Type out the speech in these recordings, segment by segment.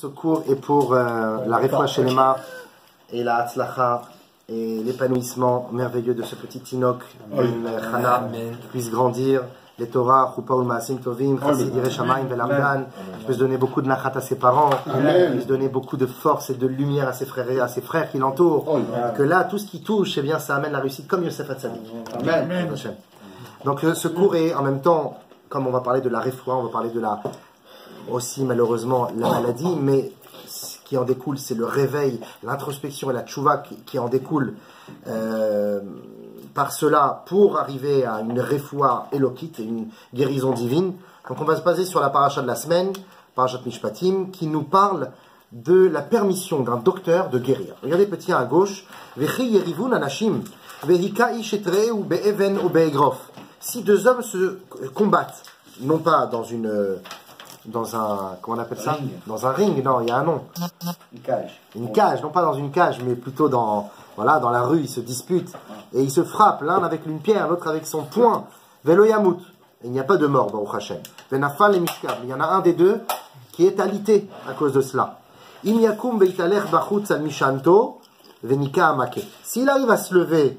Ce cours est pour la Refoua Shelema et la Hatzlacha et l'épanouissement merveilleux de ce petit Tinok, d'une Chana, qui puisse grandir, les Torah, Choupa ul Maasim Tovim, Chassid Yireh Shamayim Velamdan, qui puisse donner beaucoup de nachat à ses parents, qui puisse donner beaucoup de force et de lumière à ses frères qui l'entourent, que là, tout ce qui touche, eh bien, ça amène la réussite comme Yosef Hatzadik. Amen. Donc ce cours est en même temps, comme on va parler de la Refoua, on va parler de la aussi malheureusement la maladie, mais ce qui en découle, c'est le réveil, l'introspection et la tchouva qui en découle par cela pour arriver à une refoua élokite, une guérison divine. Donc on va se baser sur la paracha de la semaine, parachat Mishpatim, qui nous parle de la permission d'un docteur de guérir. Regardez petit 1 à gauche. Vechi yerivun anashim, vehika ish etreu be'even ou be'egrof. Si deux hommes se combattent, non pas dans un, comment on appelle ça? Dans un ring, non, il y a un nom. Une cage. Une cage, non pas dans une cage, mais plutôt dans la rue, ils se disputent. Et ils se frappent, l'un avec une pierre, l'autre avec son poing. Velo yamut. Il n'y a pas de mort, Baruch Hashem. Venafal et mishkav. Il y en a un des deux qui est alité à cause de cela. Im yakum veitalech bachutz al mishanto, venika amake. S'il arrive à se lever,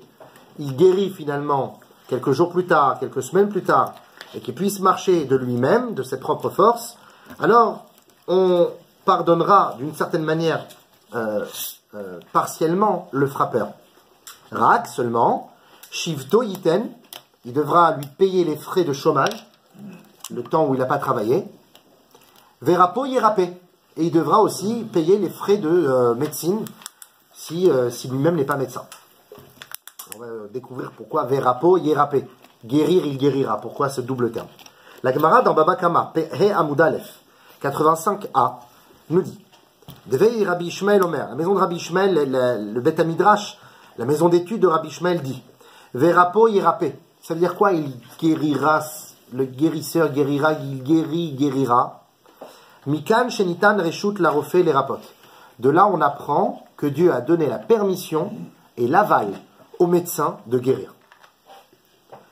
il guérit finalement quelques jours plus tard, quelques semaines plus tard, et qu'il puisse marcher de lui-même, de ses propres forces, alors on pardonnera d'une certaine manière partiellement le frappeur. Rak seulement, Shivto Yiten, il devra lui payer les frais de chômage, le temps où il n'a pas travaillé. Verapo Yerapé, et il devra aussi payer les frais de médecine si lui-même n'est pas médecin. On va découvrir pourquoi Verapo Yerapé. Guérir, il guérira. Pourquoi ce double terme? La Gemara dans Baba Kama, He Amud Aleph, 85a, nous dit Devei Rabbi Ishmael Omer, la maison de Rabbi Ishmael, le Bet Midrash, la maison d'études de Rabbi Ishmael dit Verapo Yerapé. Ça veut dire quoi? Il guérira, le guérisseur guérira, il guérira. Mikan Shenitan Reshut la refait les rapotes. De là, on apprend que Dieu a donné la permission et l'aval aux médecins de guérir.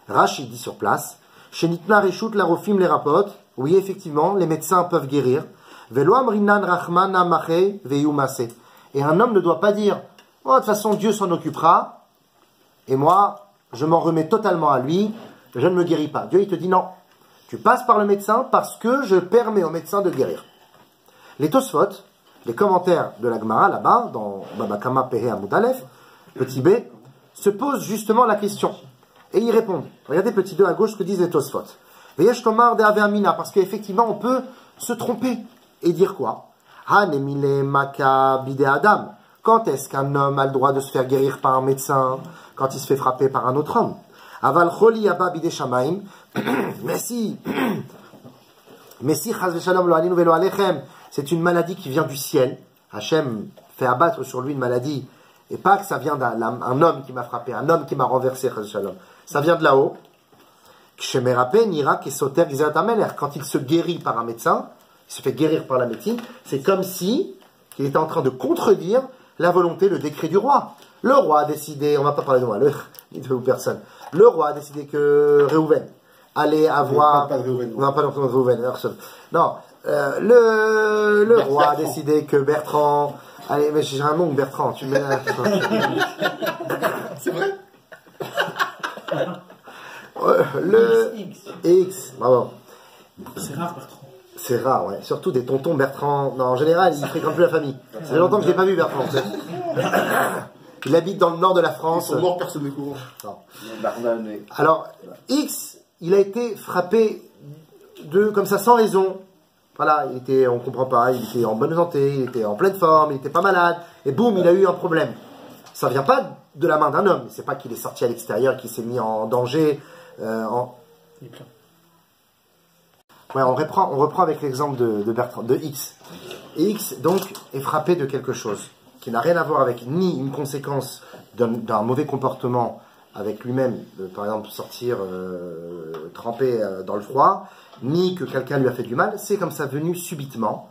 Rashi dit sur place, Shenitna Reshut la rofim les rapotes. Oui, effectivement, les médecins peuvent guérir. Velo amrinan rachman amache veyumase. Et un homme ne doit pas dire, oh, de toute façon, Dieu s'en occupera, et moi, je m'en remets totalement à lui, je ne me guéris pas. Dieu, il te dit non. Tu passes par le médecin parce que je permets au médecin de guérir. Les Tosfot, les commentaires de la Gemara, là-bas, dans Baba Kama Pehe Amud Aleph, petit b, se posent justement la question. Et ils répondent. Regardez petit 2 à gauche ce que disent les Tosfot. Veyesh tomar de Aveamina, parce qu'effectivement on peut se tromper et dire quoi? Hanemile maka bide adam. Quand est-ce qu'un homme a le droit de se faire guérir par un médecin? Quand il se fait frapper par un autre homme. Aval choli yaba bide shamaim. Mais si chaz v'shalom lo alinu velo alechem, c'est une maladie qui vient du ciel. Hachem fait abattre sur lui une maladie. Et pas que ça vient d'un homme qui m'a frappé, un homme qui m'a renversé, chaz v'shalom. Ça vient de là-haut. Quand il se guérit par un médecin, il se fait guérir par la médecine, c'est comme si il était en train de contredire la volonté, le décret du roi. Le roi a décidé, on ne va pas parler de moi, personne. Le roi a décidé que Réhouven allait avoir... On va pas parler de Réhouven. Non, le roi a décidé que Bertrand... Allez, mais j'ai un nom, Bertrand, tu mets... C'est vrai? Le X, bravo. C'est rare, Bertrand. C'est rare, ouais. Surtout des tontons Bertrand. Non, en général, il fréquente plus la famille. Ça fait longtemps que je n'ai pas vu Bertrand. Il habite dans le nord de la France. Ils sont morts, personne ne court. Alors, X, il a été frappé comme ça, sans raison. Voilà, on comprend pas, il était en bonne santé, il était en pleine forme, il était pas malade, et boum, il a eu un problème. Ça vient pas de la main d'un homme. C'est pas qu'il est sorti à l'extérieur, qu'il s'est mis en danger. Ouais, on reprend avec l'exemple de Bertrand, de X. Et X, donc, est frappé de quelque chose qui n'a rien à voir avec ni une conséquence d'un mauvais comportement avec lui-même, par exemple sortir trempé dans le froid, ni que quelqu'un lui a fait du mal. C'est comme ça venu subitement.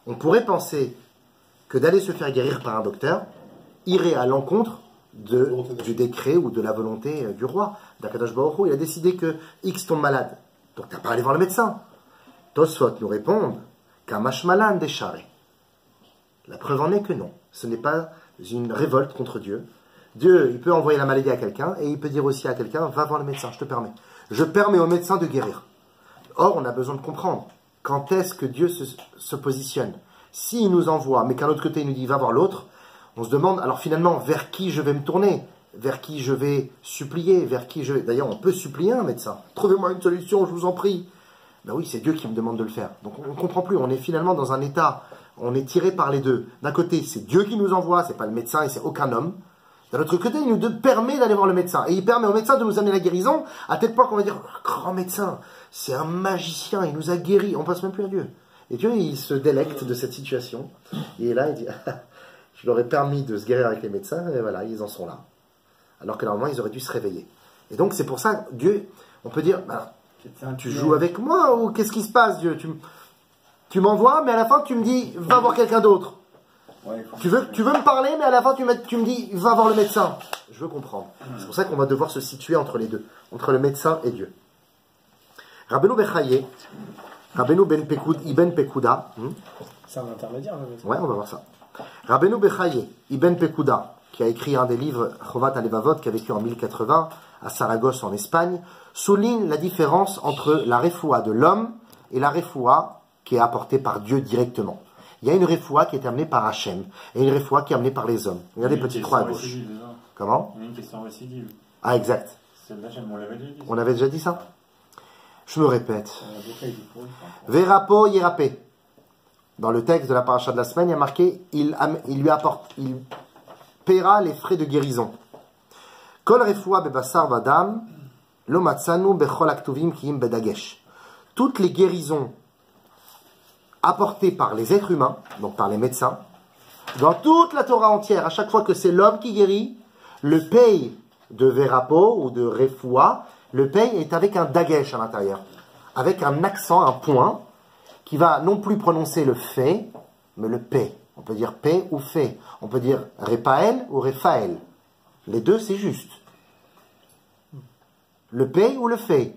On pourrait penser que d'aller se faire guérir par un docteur irait à l'encontre du décret ou de la volonté du roi. D'Akadosh Baruch Hu, il a décidé que X tombe malade. Donc t'as pas à aller voir le médecin. Tosfot nous répondent Kamashmalan Deshare. La preuve en est que non. Ce n'est pas une révolte contre Dieu. Dieu, il peut envoyer la maladie à quelqu'un et il peut dire aussi à quelqu'un, va voir le médecin, je te permets. Je permets au médecin de guérir. Or, on a besoin de comprendre quand est-ce que Dieu se positionne. S'il nous envoie, mais qu'à l'autre côté il nous dit, va voir l'autre, on se demande, alors finalement, vers qui je vais me tourner? Vers qui je vais supplier? Vers qui je vais... D'ailleurs, on peut supplier un médecin. Trouvez-moi une solution, je vous en prie. Ben oui, c'est Dieu qui me demande de le faire. Donc on ne comprend plus, on est finalement dans un état, on est tiré par les deux. D'un côté, c'est Dieu qui nous envoie, c'est pas le médecin et c'est aucun homme. D'un autre côté, il nous permet d'aller voir le médecin. Et il permet au médecin de nous amener la guérison, à tel point qu'on va dire, oh, grand médecin, c'est un magicien, il nous a guéris. On passe même plus à Dieu. Et Dieu, il se délecte de cette situation. Et là, il dit, je leur ai permis de se guérir avec les médecins, et voilà, ils en sont là. Alors que normalement, ils auraient dû se réveiller. Et donc, c'est pour ça, Dieu, on peut dire, bah, tu joues avec moi, ou qu'est-ce qui se passe, Dieu? Tu m'envoies, mais à la fin, tu me dis, va voir quelqu'un d'autre. Ouais, Tu veux me parler, mais à la fin, tu me dis, va voir le médecin. Je veux comprendre. C'est pour ça qu'on va devoir se situer entre les deux, entre le médecin et Dieu. Rabbeinu Bechaye, Rabbeinu Ibn Pekuda. C'est un intermédiaire, le médecin. Ouais, on va voir ça. Rabbeinu Bechaye, Ibn Pekuda, qui a écrit un des livres, Chovat Alevavot, qui a vécu en 1080 à Saragosse en Espagne, souligne la différence entre la refoua de l'homme et la refoua qui est apportée par Dieu directement. Il y a une refoua qui est amenée par Hachem et une refoua qui est amenée par les hommes. Regardez, petite croix à gauche. Comment? Il y a une question récidive. Ah, exact. C'est d'Hachem, on l'avait déjà dit. On avait déjà dit ça? Je me répète. Verapo Yerapé. Dans le texte de la paracha de la semaine, il y a marqué, il paiera les frais de guérison. Kol refoua bebassar vadam, lo matzanu bechol aktuvim kiim bedagesh. Toutes les guérisons apportées par les êtres humains, donc par les médecins, dans toute la Torah entière, à chaque fois que c'est l'homme qui guérit, le pei de verapo ou de refoua, le pei est avec un dagesh à l'intérieur, avec un accent, un point, qui va non plus prononcer le fait, mais le pei. On peut dire pei ou fait. On peut dire repael ou refael. Les deux, c'est juste. Le pei ou le fait.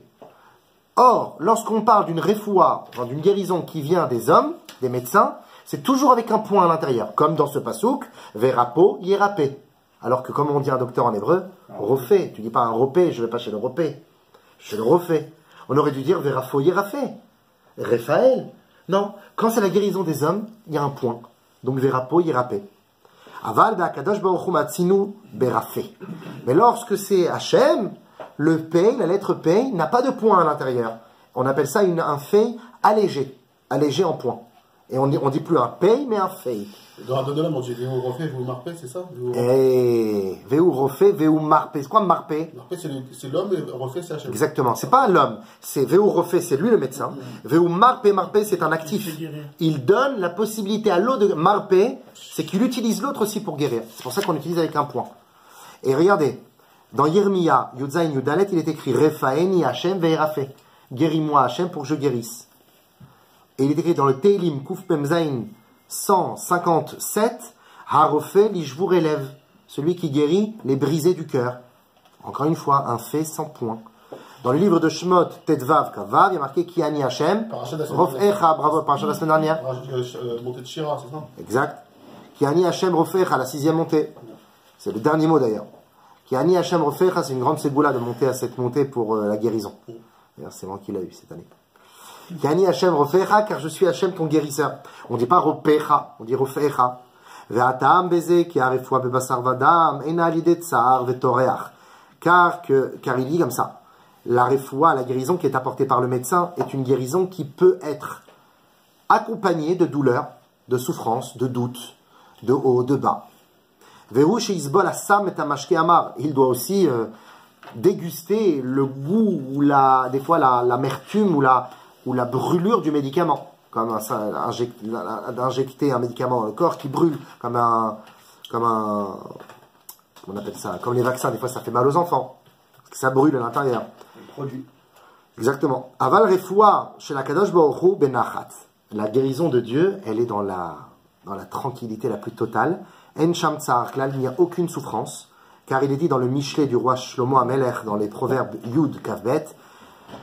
Or, lorsqu'on parle d'une refoua, d'une guérison qui vient des hommes, des médecins, c'est toujours avec un point à l'intérieur, comme dans ce pasouk, verapo yerapé. Alors que, comme on dit un docteur en hébreu, refait. Tu dis pas un ropé, je vais pas chez le ropé. Je le refais. On aurait dû dire verafo yerafé. Refael. Non. Quand c'est la guérison des hommes, il y a un point. Donc verapo yerapé. Aval be'akadosh baruch hu matzinu berafé. Mais lorsque c'est Hachem, le pei, la lettre pei, n'a pas de point à l'intérieur. On appelle ça un fei allégé. Allégé en point. Et on dit plus un pei, mais un fei. Dans la de l'homme, on dit Véou refait, Véou marpé, c'est ça? Véou refait, Véou marpé. C'est quoi marpé? Marpé, c'est l'homme et refait, c'est Hachem. Exactement. C'est pas l'homme. C'est Véou refait, c'est lui le médecin. Véou marpé, marpé, c'est un actif. Il donne la possibilité à l'autre de marpé, c'est qu'il utilise l'autre aussi pour guérir. C'est pour ça qu'on utilise avec un point. Et regardez, dans Yirmiya, Yudzaïn Yudalet, il est écrit Refaeni Hachem ve'erafé. Guéris-moi Hachem pour que je guérisse. Et il est écrit dans le Teilim Kuf Pemzaïn 157, Harofé l'ishvour élève, celui qui guérit les brisés du cœur. Encore une fois, un fait sans point. Dans le livre de Shemot, Tetvav Kavav, il y a marqué Kiani Hashem, Rofecha, bravo, paracha de la semaine dernière. Montée de Shira, c'est ça? Exact. Kiani Hashem Rofecha, la 6e montée. C'est le dernier mot d'ailleurs. Kiani Hashem Rofecha, c'est une grande ségoula de monter à cette montée pour la guérison. D'ailleurs, c'est moi qui l'ai eu cette année. Kani Hashem Rofecha, car je suis Hashem ton guérisseur. On ne dit pas Ropecha, on dit Rofecha. Ve'atam beze ki arefua bebasar vadam ena lide tsar vetoreach. Car il dit comme ça. La refoua, la guérison qui est apportée par le médecin, est une guérison qui peut être accompagnée de douleur, de souffrance, de doute, de haut, de bas. Ve'u sheizbol asam et amashke amar. Il doit aussi déguster le goût ou des fois l'amertume ou la brûlure du médicament, comme d'injecter un médicament dans le corps qui brûle, comme on appelle ça, comme les vaccins, des fois ça fait mal aux enfants, parce que ça brûle à l'intérieur. Le produit. Exactement. Aval refoua chez la Kadosh Baruch Hu benachat. La guérison de Dieu, elle est dans la tranquillité la plus totale. En sham tsar klal, il n'y a aucune souffrance, car il est dit dans le Michelet du roi Shlomo Amelech, dans les proverbes Yud Kavbet,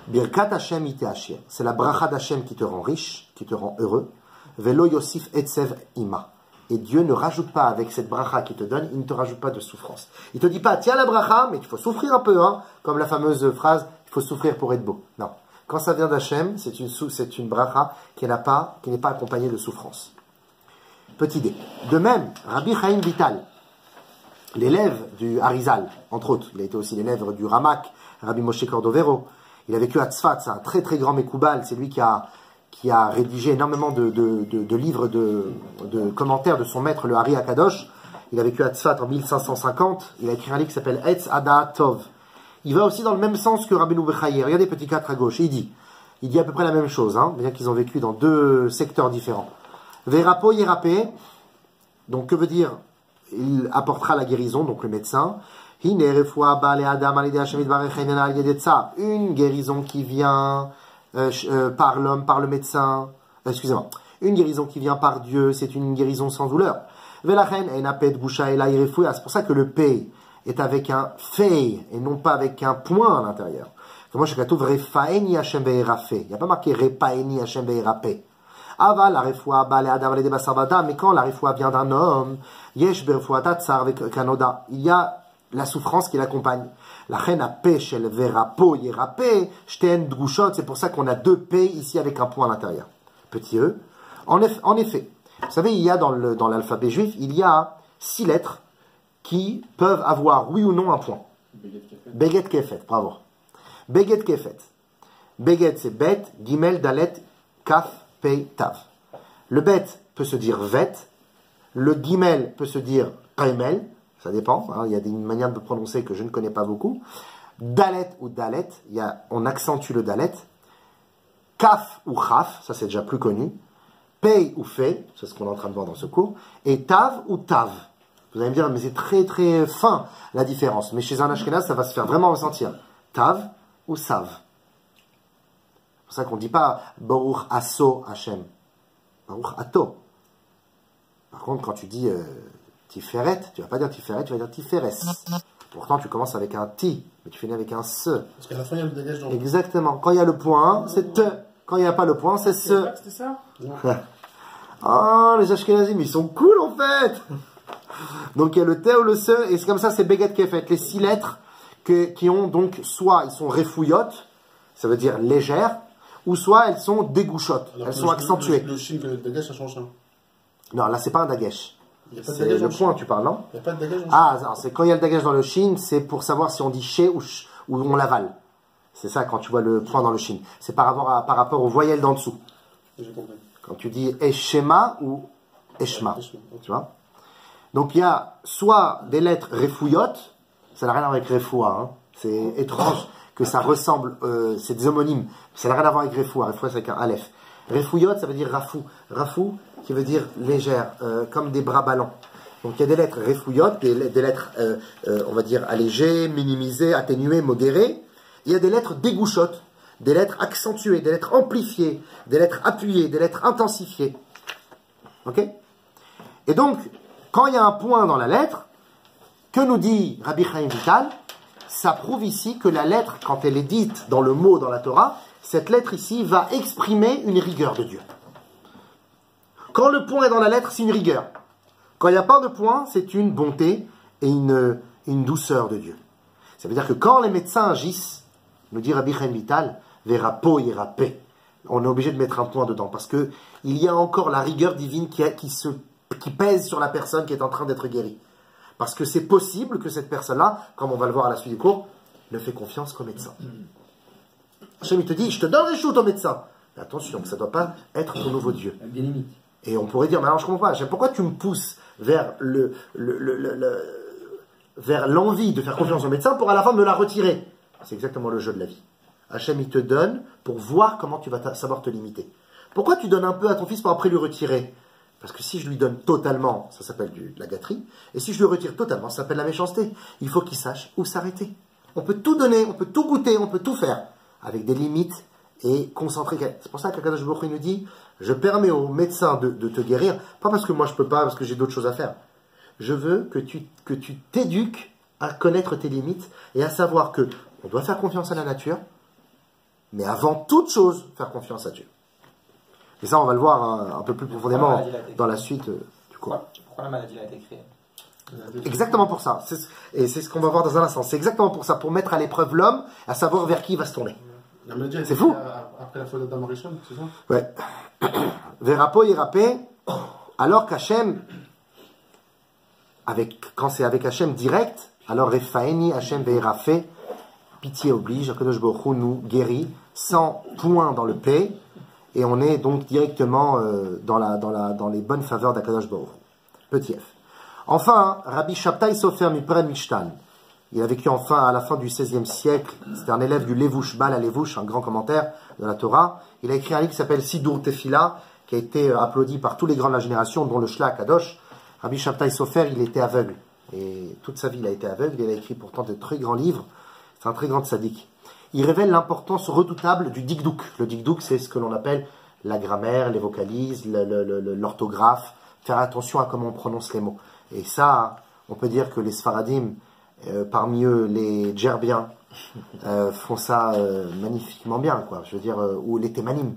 Birkat Hashem ite Hashem. C'est la bracha d'Hashem qui te rend riche, qui te rend heureux. Velo Yosif Etsev Ima. Et Dieu ne rajoute pas avec cette bracha qu'il te donne, il ne te rajoute pas de souffrance. Il te dit pas, tiens la bracha, mais il faut souffrir un peu, hein, comme la fameuse phrase, il faut souffrir pour être beau. Non. Quand ça vient d'Hachem, c'est une bracha qui n'est pas accompagnée de souffrance. Petite idée. De même, Rabbi Chaim Vital, l'élève du Harizal, entre autres, il a été aussi l'élève du Ramak, Rabbi Moshe Cordovero, il a vécu à Tzfat, c'est un très très grand Mekoubal, c'est lui qui a rédigé énormément de livres, de commentaires de son maître, le Hari Akadosh. Il a vécu à Tzfat en 1550. Il a écrit un livre qui s'appelle Etz Ada Tov. Il va aussi dans le même sens que Rabbeinu Bechaye. Regardez petit 4 à gauche. Il dit à peu près la même chose, hein, bien qu'ils ont vécu dans deux secteurs différents. Verapo Yerapé. Donc que veut dire? Il apportera la guérison, donc le médecin. Une guérison qui vient par l'homme, par le médecin, excusez-moi, une guérison qui vient par Dieu, c'est une guérison sans douleur. C'est pour ça que le P est avec un fei et non pas avec un point à l'intérieur. Il n'y a pas marqué repaeni Hashem ve'erape. Aval la refoua bale adam le basarbada, mais quand la refoua vient d'un homme, yesh berfuata tsar avec kanoda, il y a la souffrance qui l'accompagne. La reine a pêche, elle verra po, yerape, shten drushot, c'est pour ça qu'on a deux P ici avec un point à l'intérieur. Petit E. En effet, vous savez, il y a dans l'alphabet juif, il y a 6 lettres qui peuvent avoir oui ou non un point. Beget kefet, bravo. Beget kefet. Beget c'est bet, gimel, dalet, kaf, pei, tav. Le bet peut se dire vet, le gimel peut se dire kaimel, ça dépend, hein, il y a une manière de prononcer que je ne connais pas beaucoup. Dalet ou dalet, on accentue le dalet. Kaf ou chaf, ça c'est déjà plus connu. Pei ou fei, c'est ce qu'on est en train de voir dans ce cours. Et tav ou tav. Vous allez me dire, mais c'est très très fin la différence. Mais chez un Ashkenaz, ça va se faire vraiment ressentir. Tav ou sav. C'est pour ça qu'on ne dit pas Baruch Asso Hashem. Baruch Ato. Par contre, quand tu dis Tiferet, tu ne vas pas dire Tiferet, tu vas dire Tiferes. Pourtant, tu commences avec un Ti, mais tu finis avec un Se. Parce qu'à la fin, il y a le dégage dans le... Exactement. Quand il y a le point, c'est Te. Quand il n'y a pas le point, c'est Se. C'était ça? Oh, les Ashkenazim, ils sont cool en fait. Donc il y a le Te ou le Se, et c'est comme ça, c'est Beget Kefet. Les 6 lettres qui ont donc, soit ils sont réfouillottes, ça veut dire légères, ou soit elles sont dégouchottes, elles sont accentuées. Le shin, le dégage, ça change ça. Non, là c'est pas un dagesh. C'est dégage le point, tu parles, non? Il n'y a pas de dégage en Ah, non, c'est quand il y a le dagage dans le shin, c'est pour savoir si on dit chez ou on l'avale. C'est ça quand tu vois le point dans le shin. C'est par rapport aux voyelles d'en dessous. J'ai compris. Quand tu dis eshema ou eshma. Tu vois? Donc il y a soit des lettres réfouillottes, ça n'a rien à voir avec refoua, hein. C'est étrange que ça ressemble, c'est des homonymes, ça n'a rien à voir avec refoua, refoua c'est avec un aleph. Réfouillotte, ça veut dire rafou. Rafou, qui veut dire légère, comme des bras ballants. Donc il y a des lettres réfouillottes, des lettres, on va dire, allégées, minimisées, atténuées, modérées. Il y a des lettres dégouchottes, des lettres accentuées, des lettres amplifiées, des lettres appuyées, des lettres intensifiées. Ok? Et donc, quand il y a un point dans la lettre, que nous dit Rabbi Chaim Vital? Ça prouve ici que la lettre, quand elle est dite dans le mot dans la Torah, cette lettre ici va exprimer une rigueur de Dieu. Quand le point est dans la lettre, c'est une rigueur. Quand il n'y a pas de point, c'est une bonté et une douceur de Dieu. Ça veut dire que quand les médecins agissent, nous dit Rabbi Chaim Vital, verapo yerape, on est obligé de mettre un point dedans, parce que il y a encore la rigueur divine qui pèse sur la personne qui est en train d'être guérie. Parce que c'est possible que cette personne-là, comme on va le voir à la suite du cours, ne fait confiance qu'au médecin. Hachem, il te dit, je te donne les choses au médecin. Mais attention, ça ne doit pas être ton nouveau Dieu. Des limites. Et on pourrait dire, mais alors je ne comprends pas, Hachem, pourquoi tu me pousses vers vers l'envie de faire confiance au médecin pour à la fin me la retirer? C'est exactement le jeu de la vie. Hachem, il te donne pour voir comment tu vas savoir te limiter. Pourquoi tu donnes un peu à ton fils pour après lui retirer? Parce que si je lui donne totalement, ça s'appelle de la gâterie. Et si je lui retire totalement, ça s'appelle la méchanceté. Il faut qu'il sache où s'arrêter. On peut tout donner, on peut tout goûter, on peut tout faire. Avec des limites et concentrer. C'est pour ça qu'Akadosh Baruch Hu nous dit, je permets au médecin de te guérir, pas parce que moi je peux pas, parce que j'ai d'autres choses à faire. Je veux que tu t'éduques à connaître tes limites et à savoir que on doit faire confiance à la nature, mais avant toute chose, faire confiance à Dieu. Et ça, on va le voir un peu plus profondément dans la suite du cours. Quoi? Pourquoi la maladie a été créée? Exactement pour ça. Et c'est ce qu'on va voir dans un instant. C'est exactement pour ça, pour mettre à l'épreuve l'homme, à savoir vers qui il va se tourner. La maladie a été C'est fou. Après la faute d'Adam Arishon, c'est ça? Ouais. Verapo Yerapé, alors qu'Hachem, quand c'est avec Hachem direct, alors Refaeni Hachem Ve'erafé, pitié oblige, Akadosh Baruch Hu nous guérit, sans point dans le P, et on est donc directement dans les bonnes faveurs d'Akadosh Baruch Hu. Petit F. Enfin, Rabbi Shabtai Sofer Mipren Mishtan. Il a vécu enfin à la fin du XVIe siècle. C'était un élève du Levush Bal à Levush, un grand commentaire de la Torah. Il a écrit un livre qui s'appelle Sidur Tefila, qui a été applaudi par tous les grands de la génération, dont le Shla Kadosh. Rabbi Shabtai Sofer, il était aveugle. Et toute sa vie, il a été aveugle. Il a écrit pourtant de très grands livres. C'est un très grand tzaddik. Il révèle l'importance redoutable du dikdouk. Le dikdouk, c'est ce que l'on appelle la grammaire, les vocalises, l'orthographe. Faire attention à comment on prononce les mots. Et ça, on peut dire que les Sfaradim, parmi eux les Djerbiens, font ça magnifiquement bien, quoi. Je veux dire, ou les Thémanim,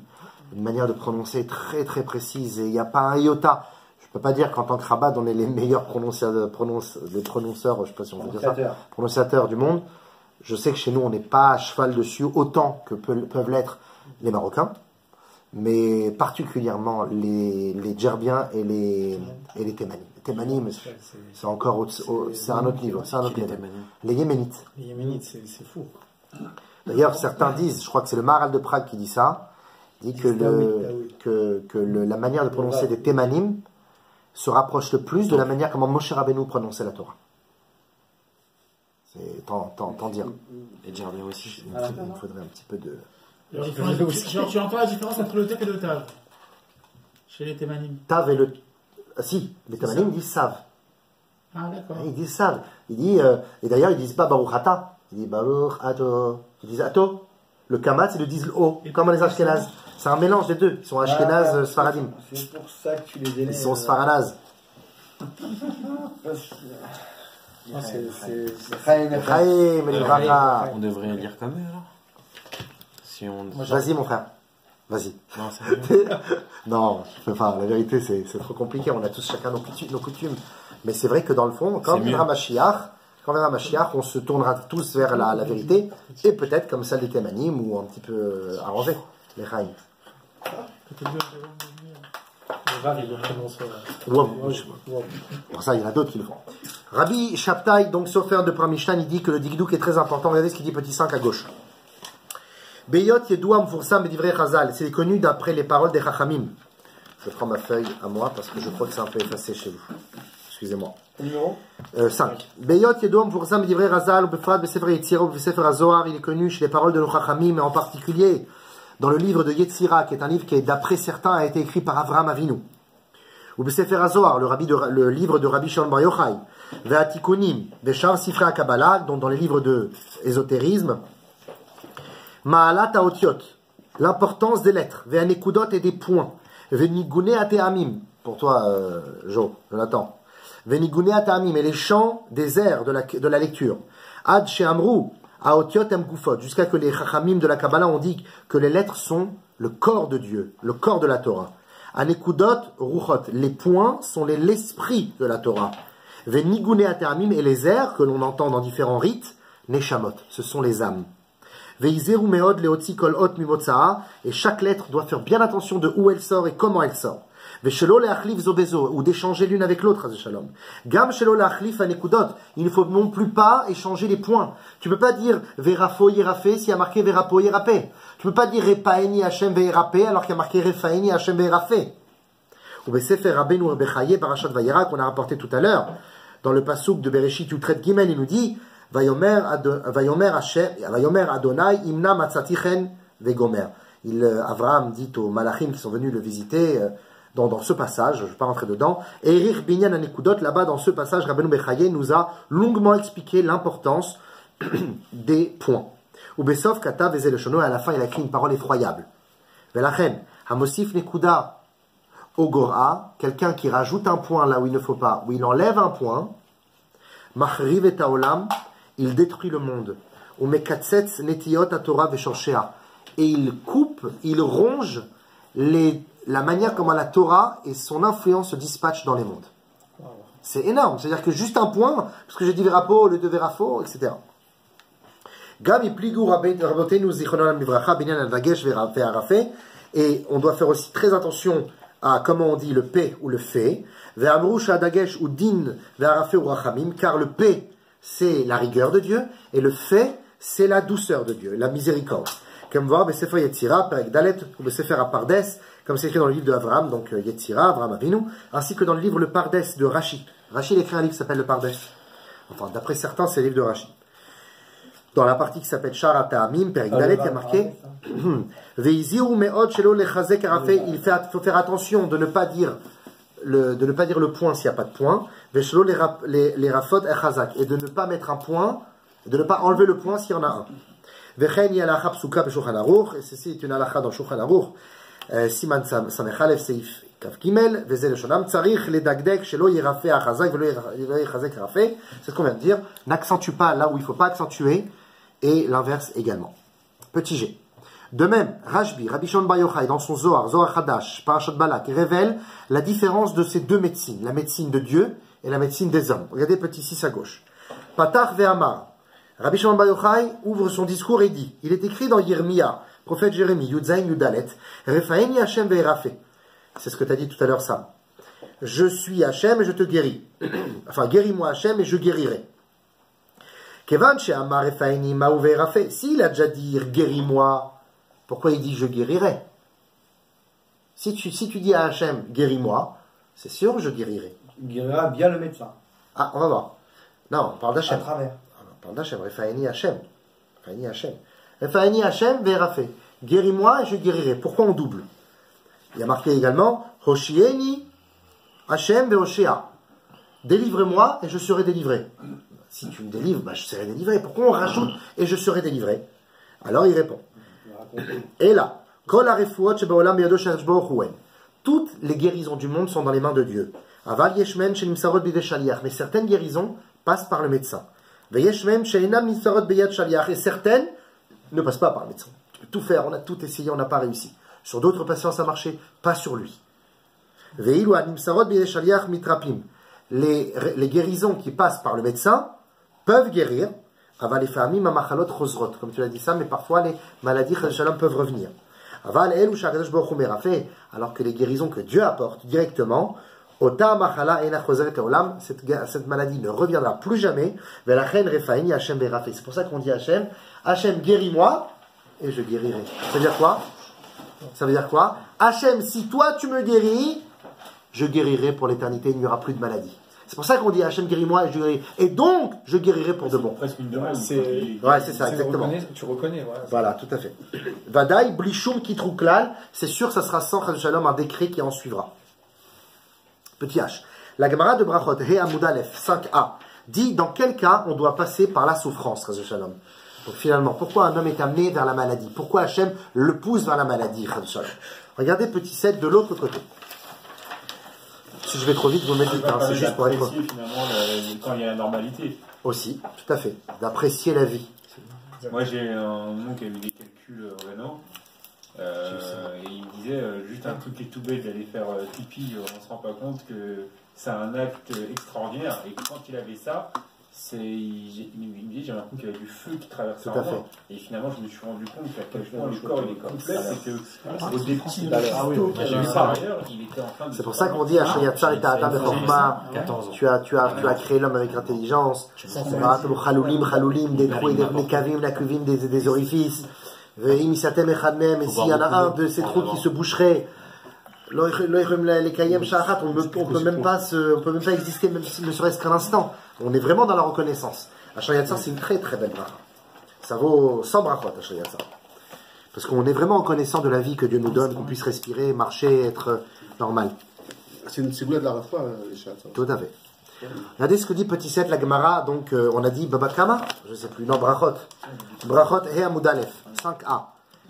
une manière de prononcer très très précise, et il n'y a pas un iota. Je ne peux pas dire qu'en tant que rabbin, on est les meilleurs prononceurs, je sais pas si on peut dire ça, prononciateurs du monde. Je sais que chez nous, on n'est pas à cheval dessus autant que peuvent l'être les Marocains, mais particulièrement les Djerbiens et les Thémanim. Les Thémanim, c'est encore c'est un autre niveau. C'est un autre niveau. Les Yéménites. Les Yéménites, c'est fou. D'ailleurs, certains disent, je crois que c'est le Maharal de Prague qui dit ça, dit que la manière de prononcer des Thémanim se rapproche le plus de la manière comment Moshe Rabbeinu prononçait la Torah. C'est tant dire. Et Djerbiens aussi. Il me faudrait un petit peu de... Tu entends la différence entre le Tav et le Tav chez les Thémanim? Tav et le... Ah, si, les Thémanim disent Sav. Ah, d'accord. Ils disent Sav. Ils disent, et d'ailleurs, ils disent pas Baruch Ata. Ils disent Baruch Ato. Ils disent Ato. Le Kamat, ils le disent O, comme les Ashkenaz. C'est un mélange des deux. Ils sont Ashkenaz, Sfaradim. C'est pour ça que tu les élèves. Ils sont Sfaranaz. C'est Melivracha. On devrait lire comme eux, alors. Si on... Vas-y, mon frère. Vas-y. Non, c'est Non, je peux pas. La vérité, c'est trop compliqué. On a tous chacun nos coutumes. Mais c'est vrai que dans le fond, quand viendra Mashiach, on se tournera tous vers la vérité. Et peut-être comme celle des Thémanim ou un petit peu arrangé. Les Chaim. Le Rav, il le prononce. Pour ça, il y en a d'autres qui le font. Rabbi Shabtai, donc Sofer de Pramishtan, il dit que le dikdouk est très important. Regardez ce qu'il dit petit 5 à gauche. Beyot Yedouam Fursam Bedivrei Chazal. C'est connu d'après les paroles des Chachamim. Je prends ma feuille à moi parce que je crois que c'est un peu effacé chez vous. Excusez-moi. Numéro 5. Beyot Yedouam Fursam Bedivrei Chazal, ou Befrat Besefer Yetzira, ou Besefer Azohar. Il est connu chez les paroles de nos Chachamim, mais en particulier dans le livre de Yetzira, qui est un livre qui, d'après certains, a été écrit par Avraham Avinu. Ou Besefer Azohar, le livre de Rabbi Shimon Bar Yochai. Ve'atikunim, Ve'shav Sifrei HaKabbalah, donc dans les livres de ésotérisme. Ma'alat haotiot, l'importance des lettres, ve'anekudot et des points, ve'nigune ateamim, pour toi, Jonathan, ve'nigune ateamim, et les chants des airs de la lecture, ad she'amru, haotiot em gufot, jusqu'à que les chachamim de la Kabbalah ont dit que les lettres sont le corps de Dieu, le corps de la Torah. Anekudot ruchot, les points sont l'esprit de la Torah. Ve'nigune ateamim, et les airs que l'on entend dans différents rites, neshamot, ce sont les âmes. Veizeru meod leotzi kol ot mimotza'a, et chaque lettre doit faire bien attention de où elle sort et comment elle sort. Veshelo leachlif zobezo, ou d'échanger l'une avec l'autre, shalom. Gam shelo leachlif anekudot, il ne faut non plus pas échanger les points. Tu peux pas dire verafo yerafé s'il y a marqué verapo yerapé. Tu peux pas dire repaeni Hashem ve'erapé alors qu'il y a marqué refaeni Hashem ve'erafé. Ou besefer rabbeinu bechaye parashat vayera qu'on a rapporté tout à l'heure dans le pasuk de Bereshit Yutret Gimel, il nous dit Vayomer Adonai imna matzatichen vegomer. Avraham dit aux malachim qui sont venus le visiter dans ce passage, je ne vais pas rentrer dedans, et Erich Binyan Anekudot, là-bas dans ce passage, Rabbeinu Bechaye nous a longuement expliqué l'importance des points. Ou Besov Kata Vezel Shono, et à la fin il a écrit une parole effroyable. Velachen, Hamosif Nekuda Ogora, quelqu'un qui rajoute un point là où il ne faut pas, où il enlève un point, Machriv et Taolam, il détruit le monde. Et il coupe, il ronge la manière comment la Torah et son influence se dispatchent dans les mondes. C'est énorme. C'est-à-dire que juste un point, parce que j'ai dit Verapo, le 2 Verafo, etc. Et on doit faire aussi très attention à comment on dit le P ou le Fé. Car le P, c'est la rigueur de Dieu, et le Fé, c'est la douceur de Dieu, la miséricorde. Comme voir, Besefer Yetzira, Perek Dalet, ou Besefer Pardes, comme c'est écrit dans le livre de Avraham, donc Yetzira, Avraham Avinu, ainsi que dans le livre Le Pardes de Rashi. Rashi écrit un livre qui s'appelle Le Pardes. Enfin, d'après certains, c'est le livre de Rashi. Dans la partie qui s'appelle Sharat Ta'amim, Perek Dalet, il y a marqué Veiziru me'od shelo lechazek arafé. Il faut faire attention de ne pas dire le point s'il n'y a pas de point. Veshelo les rafot echazak. Et de ne pas mettre un point, de ne pas enlever le point s'il y en a un. Vechen yalacha psuka b'shulchan aruch. Et ceci est une halacha dans Shulchan Aruch. Siman samechalef seif kaf gimel. Vezel shonam tzarich ledagdek shelo yirafé achazak velo yirachazek arafé. C'est ce qu'on vient de dire. N'accentue pas là où il ne faut pas accentuer. Et l'inverse également. Petit G. De même, Rashbi, Rabbi Shimon Bar Yochai, dans son Zohar Hadash, Parashat Balak, révèle la différence de ces deux médecines, la médecine de Dieu et la médecine des hommes. Regardez petit 6 à gauche. Patach ve'amar. Rabbi Shimon Bar Yochai ouvre son discours et dit, il est écrit dans Yirmiyah, prophète Jérémie, Yudzaïn Yudalet, Refaeni Hashem ve'erafé. C'est ce que tu as dit tout à l'heure, Sam. Je suis Hashem et je te guéris. Enfin, guéris-moi Hashem et je guérirai. S'il a déjà dit guéris-moi, pourquoi il dit je guérirai? Si tu dis à Hachem guéris-moi, c'est sûr je guérirai. Il guérira bien le médecin. Ah, on va voir. Non, on parle d'Hachem. À travers. On parle d'Hachem. Refaeni Hachem. Refaeni Hachem. Refaeni Hachem verafé. Guéris-moi et je guérirai. Pourquoi on double? Il y a marqué également Hoshieni Hachem ve'oshea. Délivre-moi et je serai délivré. Si tu me délivres, je serai délivré. Pourquoi on rajoute et je serai délivré? Alors il répond. Et là, toutes les guérisons du monde sont dans les mains de Dieu. Mais certaines guérisons passent par le médecin. Et certaines ne passent pas par le médecin. Tu peux tout faire, on a tout essayé, on n'a pas réussi. Sur d'autres patients ça a marché, pas sur lui. Les guérisons qui passent par le médecin peuvent guérir, comme tu l'as dit ça, mais parfois les maladies peuvent revenir. Alors que les guérisons que Dieu apporte directement, cette maladie ne reviendra plus jamais. C'est pour ça qu'on dit Hachem, Hachem guéris-moi et je guérirai. Ça veut dire quoi? Ça veut dire quoi? Hachem, si toi tu me guéris, je guérirai pour l'éternité, il n'y aura plus de maladie. C'est pour ça qu'on dit Hachem guéris-moi et je guérirai. Et donc, je guérirai pour de bon. Presque une demande. Ouais, c'est ça, exactement. Tu reconnais, voilà, tout à fait. Vadaï, Blishum, Kitrouklal, c'est sûr, ça sera sans Shalom un décret qui en suivra. Petit H. La Gemara de Brachot, He Amudalef, 5a, dit dans quel cas on doit passer par la souffrance, Shalom. Donc finalement, pourquoi un homme est amené vers la maladie? Pourquoi Hachem le pousse vers la maladie, Shalom? Regardez petit 7 de l'autre côté. Si je vais trop vite, vous mettez le c'est juste pour être... Finalement, quand il y a la normalité. Aussi, tout à fait. D'apprécier la vie. Moi, j'ai un oncle qui avait des calculs rénaux. Et il me disait, juste un truc qui est tout bête d'aller faire pipi, on ne se rend pas compte que c'est un acte extraordinaire. Et quand il avait ça, il me dit, j'ai l'impression qu'il y avait du feu qui traversait en moi. Et finalement, je me suis rendu compte qu'à quel point le corps il est complet, c'est que au début, il était en train de... C'est pour ça qu'on dit Ashayatzar et Ta'atam Bechorma, tu as créé l'homme avec intelligence, Chaloulim, des trous et des kavim, nakuvim, des orifices, et s'il y en a un de ces trous qui se boucherait, les kayem shahat, on peut même pas exister, même ne serait-ce qu'un instant. On est vraiment dans la reconnaissance. Ashayatzar, c'est une très très belle bracha. Ça vaut 100 brachot, Ashayatzar. Parce qu'on est vraiment reconnaissant de la vie que Dieu nous donne, qu'on puisse respirer, marcher, être normal. C'est une ciboulette de la rafa, les chats. Tout à fait. Regardez ce que dit petit 7, la Gemara. Donc, on a dit Babakama, je ne sais plus, non, Brachot. Brachot, He Amudalef, 5a.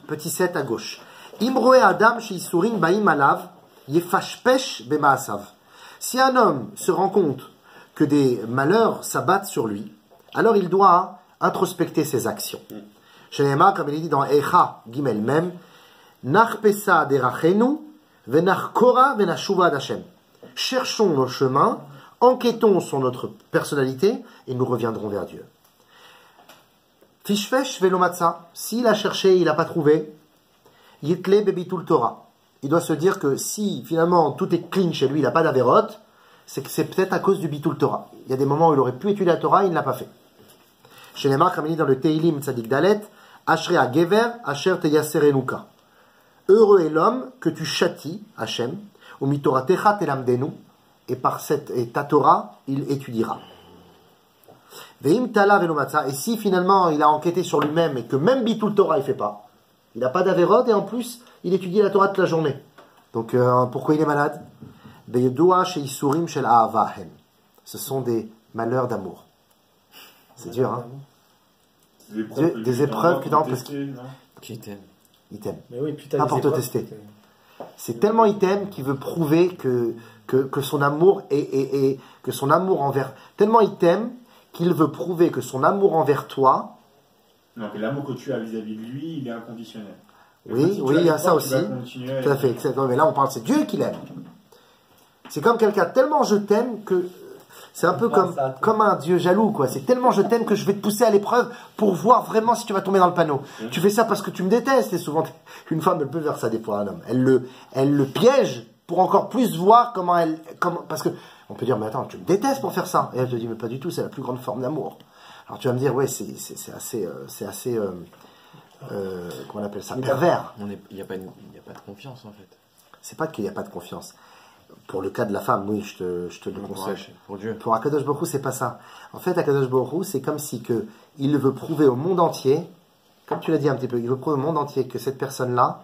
Petit 7 à gauche. Imroe Adam Sheisurin Baim Alav, Yefashpesh Bemaasav. Si un homme se rend compte que des malheurs s'abattent sur lui, alors il doit introspecter ses actions. Shenema, comme il est dit dans Echa Gimel Mem, Nachpesa derachenu, venachkora venashuva d'Hashem. Cherchons nos chemins Enquêtons sur notre personnalité et nous reviendrons vers Dieu. Fishfesh velomatza, s'il a cherché, il n'a pas trouvé, yitle bebitul Torah. Il doit se dire que si finalement tout est clean chez lui, il n'a pas d'avérote, c'est que c'est peut-être à cause du bitul Torah. Il y a des moments où il aurait pu étudier la Torah, il ne l'a pas fait. Chez les marques, comme il dit dans le Teilim Tzadik Dalet, Ashrei Gever, Asher Teyaserenuka. Heureux est l'homme que tu châties, Hachem, ou mitoratecha telamdenu, et par ta Torah, il étudiera. Veim tala velomatza, et si finalement il a enquêté sur lui-même et que même bitul Torah il fait pas, il n'a pas d'avérote et en plus il étudie la Torah toute la journée. Donc pourquoi il est malade? Ce sont des malheurs d'amour. C'est dur, hein? Des épreuves que dans parce Qui t'aime. il t'aime. Mais oui, putain, Pas pour te tester. C'est tellement il t'aime qu'il veut prouver que son amour est que son amour envers tellement il t'aime qu'il veut prouver que son amour envers toi. Non, que l'amour que tu as vis-à-vis de lui, il est inconditionnel. Oui, Si oui, tu il y a l'aimes ça pas, aussi. tu vas continuer à Tout à fait. Mais là, on parle, c'est Dieu qui l'aime. C'est comme quelqu'un, tellement je t'aime que c'est un peu comme un Dieu jaloux, quoi. C'est tellement je t'aime que je vais te pousser à l'épreuve pour voir vraiment si tu vas tomber dans le panneau. Tu fais ça parce que tu me détestes. Et souvent, une femme, elle peut faire ça des fois, un homme. Elle le piège pour encore plus voir parce que on peut dire, mais attends, tu me détestes pour faire ça. Et elle te dit, mais pas du tout, c'est la plus grande forme d'amour. Alors tu vas me dire, ouais, c'est assez, comment on appelle ça, pervers. Il n'y a pas de confiance en fait. C'est pas qu'il n'y a pas de confiance. Pour le cas de la femme, oui, je te le conseille. Pour Dieu. Pour Akadosh Baruch Hu, c'est pas ça. En fait, Akadosh Baruch Hu, c'est comme si il veut prouver au monde entier, comme tu l'as dit un petit peu, il veut prouver au monde entier que cette personne-là,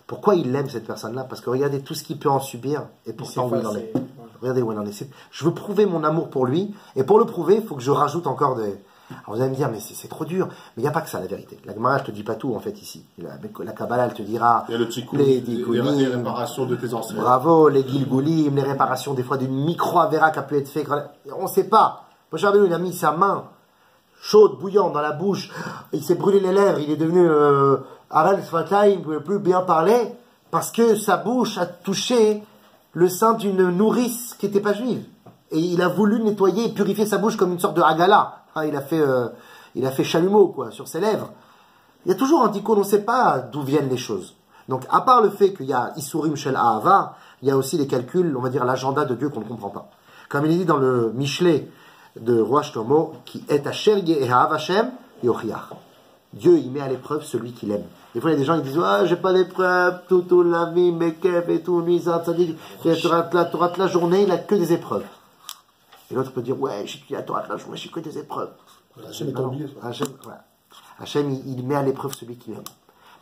pourquoi il aime cette personne-là? Parce que regardez tout ce qu'il peut en subir et pourtant où il en est. Regardez où il en est. Je veux prouver mon amour pour lui et pour le prouver, il faut que je rajoute encore des... Alors vous allez me dire, mais c'est trop dur. Mais il n'y a pas que ça, la vérité. La Gemara, elle te dit pas tout, en fait, ici. La Kabbalah, elle te dira... Il y a le tikkun, les les réparations de tes ancêtres. Bravo, les gilgulim, les réparations, des fois, d'une micro-avéra qui a pu être fait. On ne sait pas. Moshe Rabbeinu, il a mis sa main chaude, bouillante, dans la bouche. Il s'est brûlé les lèvres. Il est devenu Aral Sfatay, il ne pouvait plus bien parler parce que sa bouche a touché le sein d'une nourrice qui n'était pas juive. Et il a voulu nettoyer et purifier sa bouche comme une sorte de hagala. Il a fait chalumeau, quoi, sur ses lèvres. Il y a toujours un tikkun, on ne sait pas d'où viennent les choses. Donc, à part le fait qu'il y a Isurim Shel Ahava, il y a aussi les calculs, on va dire l'agenda de Dieu qu'on ne comprend pas. Comme il est dit dans le Michelet de Roi Shlomo, qui est Asher Yehav Hashem Yochiach. Dieu, il met à l'épreuve celui qu'il aime. Des fois, il y a des gens qui disent, ah, j'ai pas d'épreuve, toute la vie, mais kev et tout, nuit, ça dit, tu rates la journée, il n'a que des épreuves. Et l'autre peut dire, ouais, j'ai la Torah, là, je j'ai que des épreuves. Hachem est oublié, ça. Hachem, il met à l'épreuve celui qu'il aime.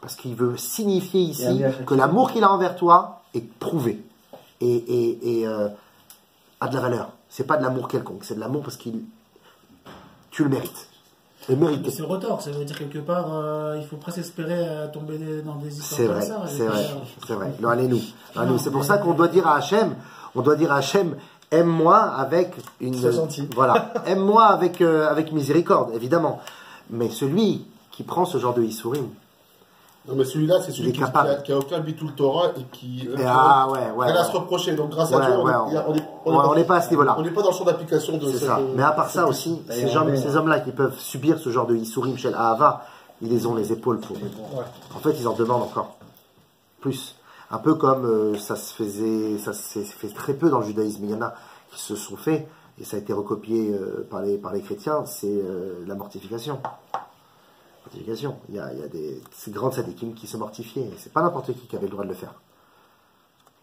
Parce qu'il veut signifier ici que l'amour qu'il a envers toi est prouvé. Et a de la valeur. C'est pas de l'amour quelconque, c'est de l'amour parce que tu le mérites. Et Mais mérité. c'est le retort, ça veut dire quelque part, il faut presque espérer tomber dans des histoires C'est comme vrai, ça. c'est vrai, c'est vrai. Non, allez-nous. Non, C'est pour mais- ça qu'on doit dire à Hachem, aime-moi avec une... Sois gentil. Voilà. Aime-moi avec miséricorde, évidemment. Mais celui qui prend ce genre de Issourim, Non, mais celui-là, c'est Il celui est capable. qui a aucun bitul Torah et qui. ah ouais, ouais. Rien à se reprocher. Donc, grâce à Ouais, Dieu, ouais, on n'est pas à ce niveau-là. On n'est pas dans le champ d'application de C'est cette. ça. Mais à part ça aussi, ces hommes-là qui peuvent subir ce genre de Issourim chez Ahava, ils les ont les épaules pour. En fait, ils en demandent encore plus. Un peu comme ça s'est fait très peu dans le judaïsme. Il y en a qui se sont fait, et ça a été recopié par les chrétiens, c'est la mortification. Mortification. Il y a ces grandes sadikim qui se mortifiaient. C'est pas n'importe qui avait le droit de le faire.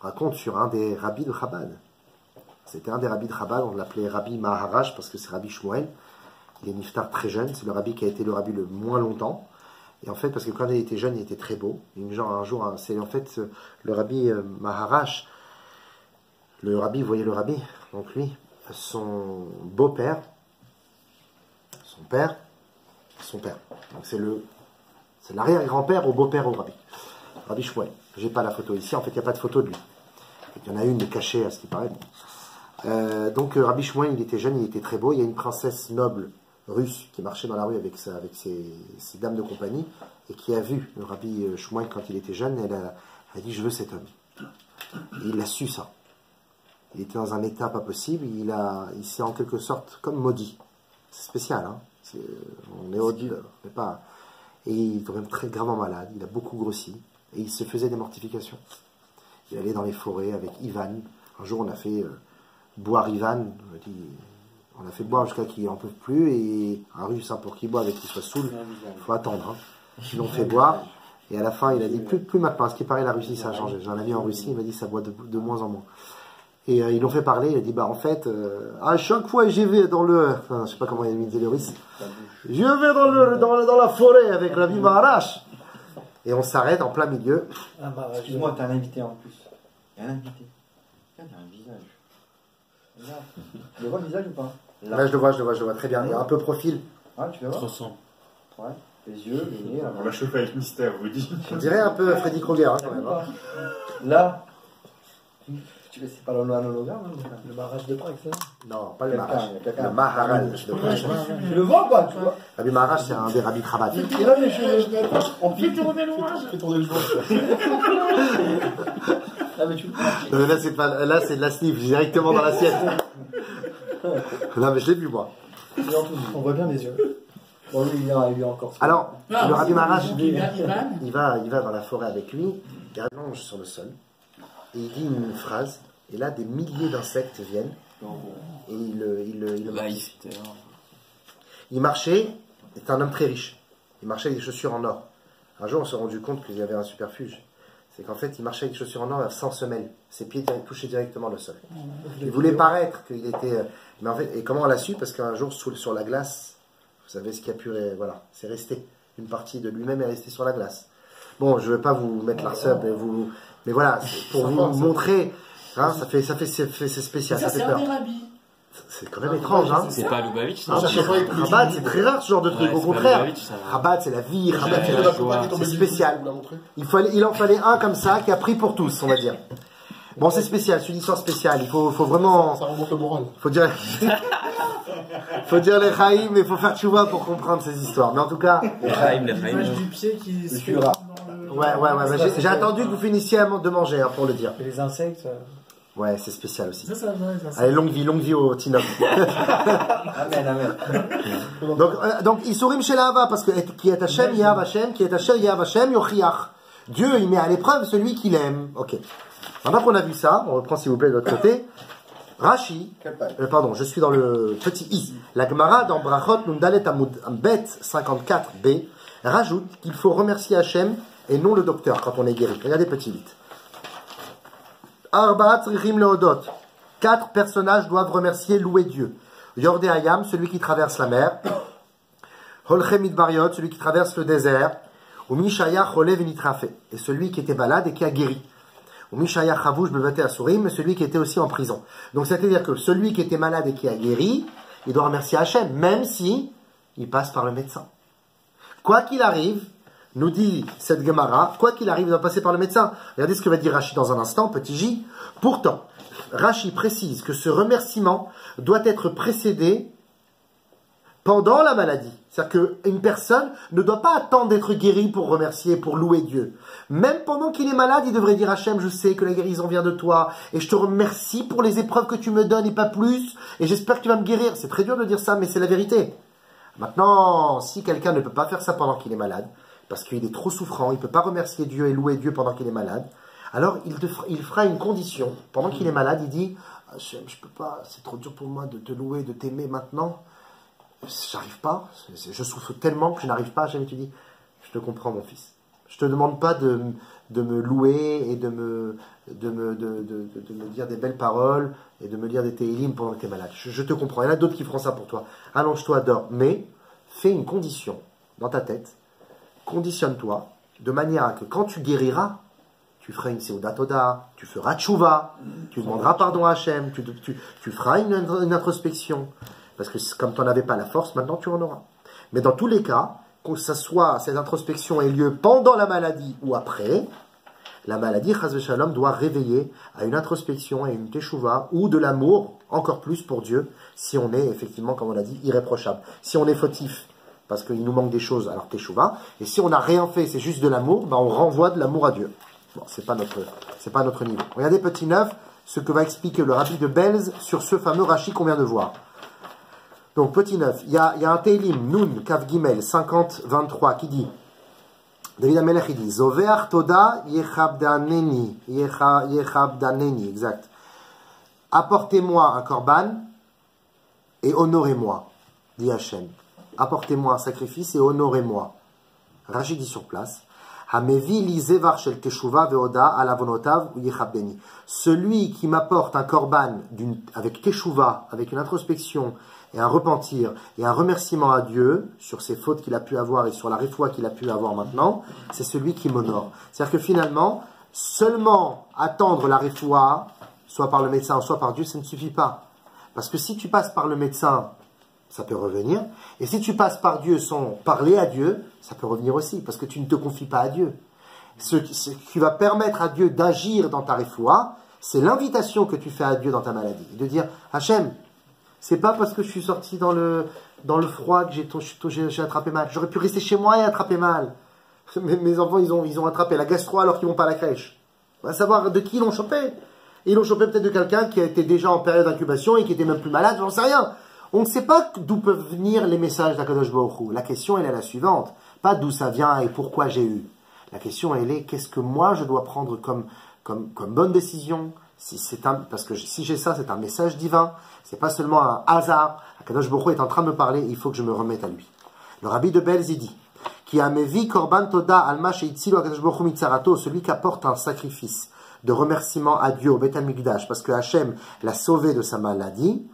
On raconte sur un des rabbis de Chabad. C'était un des rabbis de Chabad, on l'appelait Rabbi Maharaj parce que c'est Rabbi Shmuel. Il est niftar très jeune, c'est le rabbi qui a été le rabbi le moins longtemps. Et en fait, parce que quand il était jeune, il était très beau. Un jour, c'est en fait le rabbi Maharaj, le rabbi, vous voyez le rabbi, donc lui, son beau-père, son père. Donc c'est l'arrière-grand-père au beau-père au rabbi. Rabbi Shmuel. J'ai pas la photo ici, en fait, il n'y a pas de photo de lui. Il y en a une de cachée à ce qui paraît. Donc Rabbi Shmuel, il était jeune, il était très beau. Il y a une princesse noble russe qui marchait dans la rue avec ses dames de compagnie et qui a vu le Rabbi Shmuel quand il était jeune. Elle a dit, je veux cet homme. Et il a su ça. il était dans un état pas possible, il s'est en quelque sorte comme maudit. C'est spécial, hein. On est au-delà, pas. Et il est quand même très gravement malade, il a beaucoup grossi, et il se faisait des mortifications. Il allait dans les forêts avec Ivan. Un jour, on a fait boire Ivan, on a fait boire jusqu'à qu'il n'en peut plus, et un russe, hein, pour qu'il boive et qu'il soit saoul, il faut attendre. Hein. Ils l'ont fait boire, et à la fin, il a dit plus maintenant. Ce qui paraît, la Russie, ça a changé. J'ai un ami en Russie, il m'a dit que ça boit de moins en moins. Et ils l'ont fait parler, il a dit, en fait, à chaque fois j'y vais dans je sais pas comment il disait le russe, je vais dans la forêt avec la vie Maharash. Et on s'arrête en plein milieu. Excuse-moi, t'as un invité en plus. Il y a un invité. Il y a un visage. Là. Tu le vois le visage ou pas? Là, je le vois très bien. Il y a un peu profil. Ouais, tu le vois? Ouais. Les yeux, les nez. On l'a chauffé avec mystère, vous dites. On dirait un peu Freddy Krueger, hein, quand même. Hein. Là. C'est pas l'hologramme, hein? Le barrage de Prague, ça? Non, pas le Maharaj. Le Maharaj de Prague. Tu le vois ou pas, tu vois? Rabbi Maharaj, c'est un des rabbis Chabad. Et là, les cheveux. On fait tourner l'orage. Fais tourner le jour. Ah, mais tu le vois. Là, c'est de la sniff, directement dans l'assiette. Non, mais je l'ai vu, moi. On voit bien les yeux. Bon, lui, il y a encore. Alors, le Rabbi Maharaj, Ivan. il va dans la forêt avec lui, il allonge sur le sol, et il dit une phrase, et là, des milliers d'insectes viennent, et il le marche. Il marchait, c'était un homme très riche, il marchait avec des chaussures en or. Un jour, on s'est rendu compte qu'il y avait un superfuge. C'est qu'en fait, il marchait avec des chaussures en or sans semelle. Ses pieds touchaient directement le sol. Il voulait paraître qu'il était... Mais en fait, et comment on l'a su? Parce qu'un jour, sur la glace, vous savez ce qui a pu... Voilà, c'est resté. Une partie de lui-même est restée sur la glace. Bon, je ne veux pas vous mettre l'arcep, mais voilà, pour vous montrer... Hein, c'est spécial, ça fait c'est peur. un des rabbis. C'est quand même étrange, hein. C'est pas Lubavitch, ça. Rabat, c'est très rare ce genre de truc, Ouais, au c'est pas contraire. Lubavitch, ça. Rabat, c'est la vie, Rabat, c'est Il la a joie, pas tombé c'est du spécial. tout, vous l'a montré. Il en fallait un comme ça qui a pris pour tous, on va dire. Bon, c'est spécial, c'est une histoire spéciale. Il faut vraiment, Ça remonte le moral. faut dire les chaïm, mais il faut faire tchouva pour comprendre ces histoires. Mais en tout cas, L'image du pied qui se fait dans le... ouais, j'ai attendu que vous finissiez de manger, hein, pour le dire. Et les insectes, Ouais, c'est spécial aussi. Ça, ouais, ça. Allez, longue vie au Tinoc. Amen. Donc, Isurim chez Lahava, parce que qui est Hashem, Yahav Hashem, qui est Hashem, Yahav Hashem, Yochiach. Dieu, il met à l'épreuve celui qu'il aime. Ok. Maintenant qu'on a vu ça, on reprend s'il vous plaît de l'autre côté. Rashi, pardon, je suis dans le petit I. La Gemara dans Brachot Nundalet Amud Bet 54b rajoute qu'il faut remercier Hashem et non le docteur quand on est guéri. Regardez petit 8. Arbaat Richim Leodot. 4 personnages doivent remercier, louer Dieu. Yordé Hayam, celui qui traverse la mer. Holchem Midbariot, celui qui traverse le désert. Ou Mishaya Cholev Nitrafe, et celui qui était malade et qui a guéri. Ou Mishaya Chavouj Bevate Asurim, celui qui était aussi en prison. Donc c'est-à-dire que celui qui était malade et qui a guéri, il doit remercier Hachem, même si il passe par le médecin. Quoi qu'il arrive, nous dit cette Gemara, quoi qu'il arrive, il doit passer par le médecin. Regardez ce que va dire Rashi dans un instant, petit J. Pourtant, Rashi précise que ce remerciement doit être précédé pendant la maladie. C'est-à-dire qu'une personne ne doit pas attendre d'être guérie pour remercier, pour louer Dieu. Même pendant qu'il est malade, il devrait dire Hachem, je sais que la guérison vient de toi, et je te remercie pour les épreuves que tu me donnes, et pas plus, et j'espère que tu vas me guérir. C'est très dur de dire ça, mais c'est la vérité. Maintenant, si quelqu'un ne peut pas faire ça pendant qu'il est malade, parce qu'il est trop souffrant, il ne peut pas remercier Dieu et louer Dieu pendant qu'il est malade, alors il fera une condition. Pendant qu'il est malade, il dit Hachem, je peux pas, c'est trop dur pour moi de te louer, de t'aimer maintenant. J'arrive pas, je souffre tellement que je n'arrive pas. Hachem, tu dis, je te comprends mon fils. Je te demande pas de me louer et de me dire des belles paroles et de me lire des télim pendant que tu es malade. Je te comprends. Il y en a d'autres qui feront ça pour toi. Allonge-toi, dors. Mais fais une condition dans ta tête. Conditionne-toi de manière à que quand tu guériras, tu feras une Seudat Toda, tu feras tchouva, tu demanderas pardon à Hachem, tu feras une introspection. Parce que comme tu n'en avais pas la force, maintenant tu en auras. Mais dans tous les cas, que cette introspection ait lieu pendant la maladie ou après, la maladie, Chas v'Shalom, doit réveiller à une introspection, à une teshuva, ou de l'amour, encore plus pour Dieu, si on est effectivement, comme on l'a dit, irréprochable. Si on est fautif, parce qu'il nous manque des choses, alors teshuva. Et si on n'a rien fait, c'est juste de l'amour, ben on renvoie de l'amour à Dieu. Bon, c'est pas notre niveau. Regardez petit 9, ce que va expliquer le rabbi de Belz sur ce fameux Rashi qu'on vient de voir. Donc, petit 9, il y a un Teilim, Nun, Kaf Gimel, 50-23, qui dit, David Amelech, il dit, Zoveach Toda Yechabdaneni, exact. Apportez-moi un korban et honorez-moi, dit Hachem. Apportez-moi un sacrifice et honorez-moi. Rashi dit sur place, Hamevi lizevar shel teshuva veoda alavonotav yechabdeni. Celui qui m'apporte un korban avec teshuva, avec une introspection et un repentir et un remerciement à Dieu sur ses fautes qu'il a pu avoir et sur la réfoua qu'il a pu avoir maintenant, c'est celui qui m'honore. C'est-à-dire que finalement, seulement attendre la réfoua, soit par le médecin, soit par Dieu, ça ne suffit pas. Parce que si tu passes par le médecin, ça peut revenir. Et si tu passes par Dieu sans parler à Dieu, ça peut revenir aussi, parce que tu ne te confies pas à Dieu. Ce qui va permettre à Dieu d'agir dans ta réfoua, c'est l'invitation que tu fais à Dieu dans ta maladie. De dire, Hachem, c'est pas parce que je suis sorti dans le froid que j'ai attrapé mal. J'aurais pu rester chez moi et attraper mal. Mes enfants, ils ont attrapé la gastro alors qu'ils vont pas à la crèche. On va savoir de qui ils l'ont chopé. Ils l'ont chopé peut-être de quelqu'un qui a été déjà en période d'incubation et qui était même plus malade, j'en sais rien. On ne sait pas d'où peuvent venir les messages d'Akadosh Baruch Hu. La question, elle est la suivante. Pas d'où ça vient et pourquoi j'ai eu. La question, elle est, qu'est-ce que moi je dois prendre comme bonne décision? Parce que si j'ai ça, c'est un message divin. C'est pas seulement un hasard. Akadosh Baruch Hu est en train de me parler, il faut que je me remette à lui. Le rabbi de Belz, il dit, qui a mevi korban toda alma sheitzilu Akadosh Baruch Hu mitzarato, celui qui apporte un sacrifice de remerciement à Dieu au Beth Amikdash, parce que Hachem l'a sauvé de sa maladie.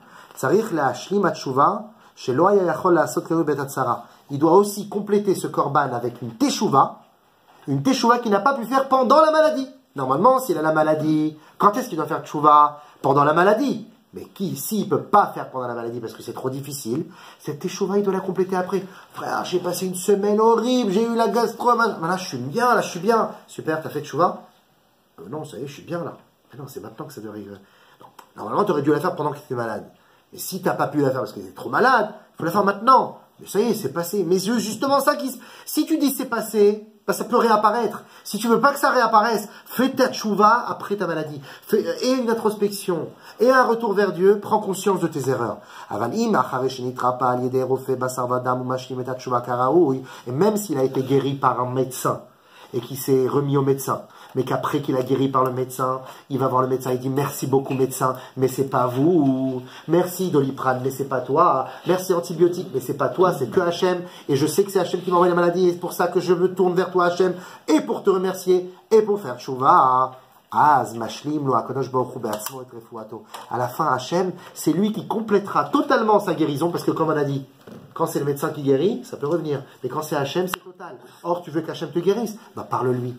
Il doit aussi compléter ce korban avec une teshuva qu'il n'a pas pu faire pendant la maladie. Normalement, s'il a la maladie, quand est-ce qu'il doit faire teshuva? Pendant la maladie. Mais s'il ne peut pas faire pendant la maladie parce que c'est trop difficile, cette teshuva, il doit la compléter après. Frère, j'ai passé une semaine horrible, j'ai eu la gastro, là je suis bien, Super, t'as fait teshuva? Non, ça y est, je suis bien là. Mais non, c'est maintenant que ça devrait... Non. Normalement, tu aurais dû la faire pendant que tu étais malade. Mais si tu n'as pas pu la faire parce que tu es trop malade, il faut la faire maintenant. Mais ça y est, c'est passé. Mes yeux, justement ça qui... Si tu dis c'est passé, bah, ça peut réapparaître. Si tu veux pas que ça réapparaisse, fais ta tchouva après ta maladie. Et une introspection, et un retour vers Dieu, prends conscience de tes erreurs. Et même s'il a été guéri par un médecin, et qu'il s'est remis au médecin, mais qu'après qu'il a guéri par le médecin, il va voir le médecin, il dit merci beaucoup médecin, mais c'est pas vous, merci Doliprane, mais c'est pas toi, merci antibiotique, mais c'est pas toi, c'est que Hachem, et je sais que c'est Hachem qui m'a envoyé la maladie, et c'est pour ça que je me tourne vers toi Hachem, et pour te remercier, et pour faire tchouva. À la fin, Hachem, c'est lui qui complétera totalement sa guérison, parce que comme on a dit, quand c'est le médecin qui guérit, ça peut revenir. Mais quand c'est Hachem, c'est total. Or, tu veux qu'Hachem te guérisse? Bah, parle-lui.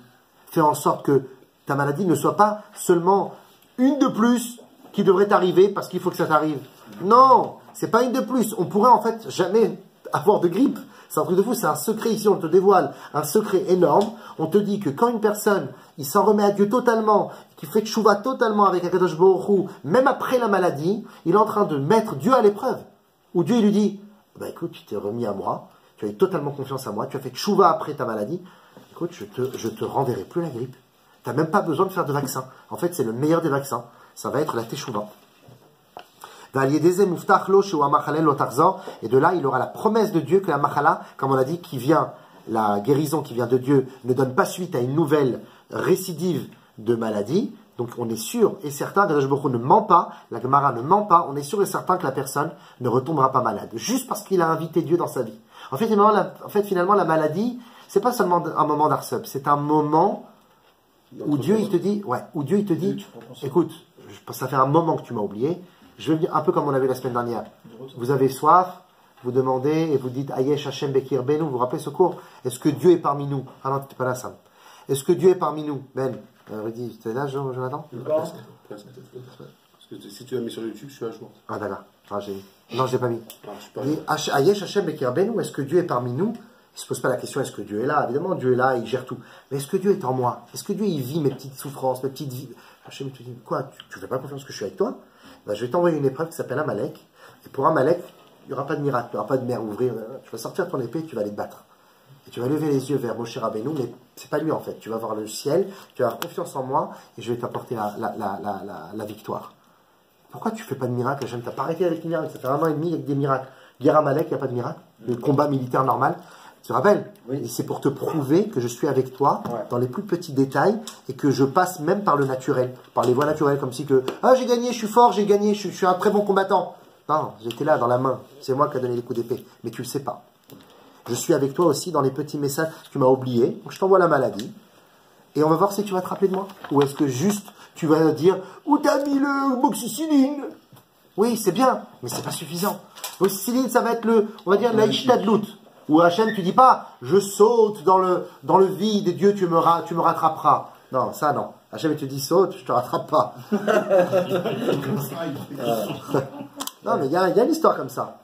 Fais en sorte que ta maladie ne soit pas seulement une de plus qui devrait t'arriver parce qu'il faut que ça t'arrive. Non, c'est pas une de plus. On pourrait en fait jamais avoir de grippe. C'est un truc de fou, c'est un secret ici, on te dévoile un secret énorme. On te dit que quand une personne, il s'en remet à Dieu totalement, qui fait tchouva totalement avec Akadosh Baruch Hu, même après la maladie, il est en train de mettre Dieu à l'épreuve. Où Dieu il lui dit, bah écoute, tu t'es remis à moi, tu as eu totalement confiance à moi, tu as fait tchouva après ta maladie, écoute, je te renverrai plus la grippe. Tu n'as même pas besoin de faire de vaccin. En fait, c'est le meilleur des vaccins. Ça va être la teshuva. Et de là, il aura la promesse de Dieu que la machala, comme on a dit, qui vient, la guérison qui vient de Dieu, ne donne pas suite à une nouvelle récidive de maladie. Donc on est sûr et certain, Kadosh Baruch Hu ne ment pas, la Gemara ne ment pas, on est sûr et certain que la personne ne retombera pas malade, juste parce qu'il a invité Dieu dans sa vie. En fait, finalement, la maladie, c'est pas seulement un moment d'Arsub, c'est un moment où Dieu il te dit, écoute, ça fait un moment que tu m'as oublié, je vais venir un peu comme on avait la semaine dernière. Vous avez soif, vous demandez et vous dites Ayesh Hashem Bekir Benu, vous vous rappelez ce cours? Est-ce que Dieu est parmi nous? Ah non, tu n'es pas là, Sam. Est-ce que Dieu est parmi nous? Ben, redis, tu es là, Jonathan? Presque. Parce que si tu l'as mis sur YouTube, je suis à jour. Ah d'accord. Ah, non, je l'ai pas mis. Ah, je suis pas là. Ayesh Hashem Bekir Benu, est-ce que Dieu est parmi nous? Il ne se pose pas la question, est-ce que Dieu est là? Évidemment, Dieu est là, il gère tout. Mais est-ce que Dieu est en moi? Est-ce que Dieu, il vit mes petites souffrances, mes petites vies? Hashem te dit, quoi? Tu ne fais pas confiance que je suis avec toi? Ben, je vais t'envoyer une épreuve qui s'appelle Amalek. Et pour Amalek, il n'y aura pas de miracle, il n'y aura pas de mer ouvrir. Tu vas sortir ton épée et tu vas aller te battre. Et tu vas lever les yeux vers Moshe Rabbeinu, mais c'est pas lui en fait. Tu vas voir le ciel, tu vas avoir confiance en moi, et je vais t'apporter la victoire. Pourquoi tu fais pas de miracle, Hachem? T'as pas arrêté avec les miracles, ça fait 1 an et demi avec des miracles. Guerre à Malek, il n'y a pas de miracle. Le combat militaire normal. Tu te rappelles? Oui. Et c'est pour te prouver que je suis avec toi dans les plus petits détails et que je passe même par le naturel, par les voies naturelles, comme si que ah j'ai gagné, je suis fort, j'ai gagné, je suis un très bon combattant. Non, j'étais là dans la main. C'est moi qui ai donné les coups d'épée, mais tu le sais pas. Je suis avec toi aussi dans les petits messages. Tu m'as oublié, donc je t'envoie la maladie. Et on va voir si tu vas te rappeler de moi. Ou est-ce que juste tu vas dire où t'as mis le moxicilline? Oui, c'est bien, mais c'est pas suffisant. Moxicilline, ça va être on va dire l'aïchtadlout. Ou Hachem, tu dis pas je saute dans le vide et Dieu tu me rattraperas. Non, ça non. Hachem te dit saute, je te rattrape pas. Non, mais il y a une histoire comme ça.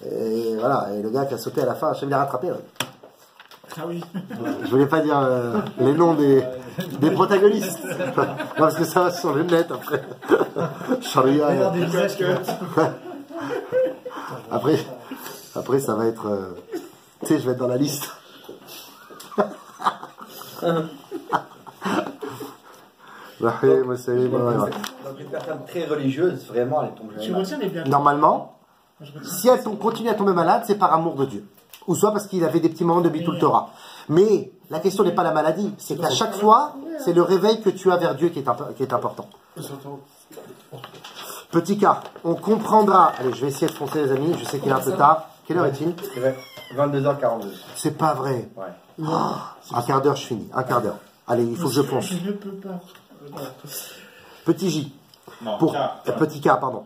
Et voilà, et le gars qui a sauté à la fin, Hachem l'a rattrapé. Ouais. Ah oui. Je voulais pas dire les noms des protagonistes. Non, parce que ça va sur le net après. Charia, Des visages que... après ça va être... tu sais, je vais être dans la liste. Donc une personne très religieuse, vraiment, elle tombe Tu jamais retiens les biens. Normalement, si elle continue à tomber malade, c'est par amour de Dieu. Ou soit parce qu'il avait des petits moments de Bitul Torah. Mais la question n'est pas la maladie, c'est qu'à chaque fois, c'est le réveil que tu as vers Dieu qui est important. Petit cas, on comprendra... Allez, je vais essayer de foncer les amis, je sais qu'il est un peu tard. Quelle heure est-il? 22h42. C'est pas vrai. Ouais. Oh, un quart d'heure, je finis. Un quart d'heure. Allez, il faut que je fonce. Je ne peux pas. Petit J. Non, Petit K, pardon.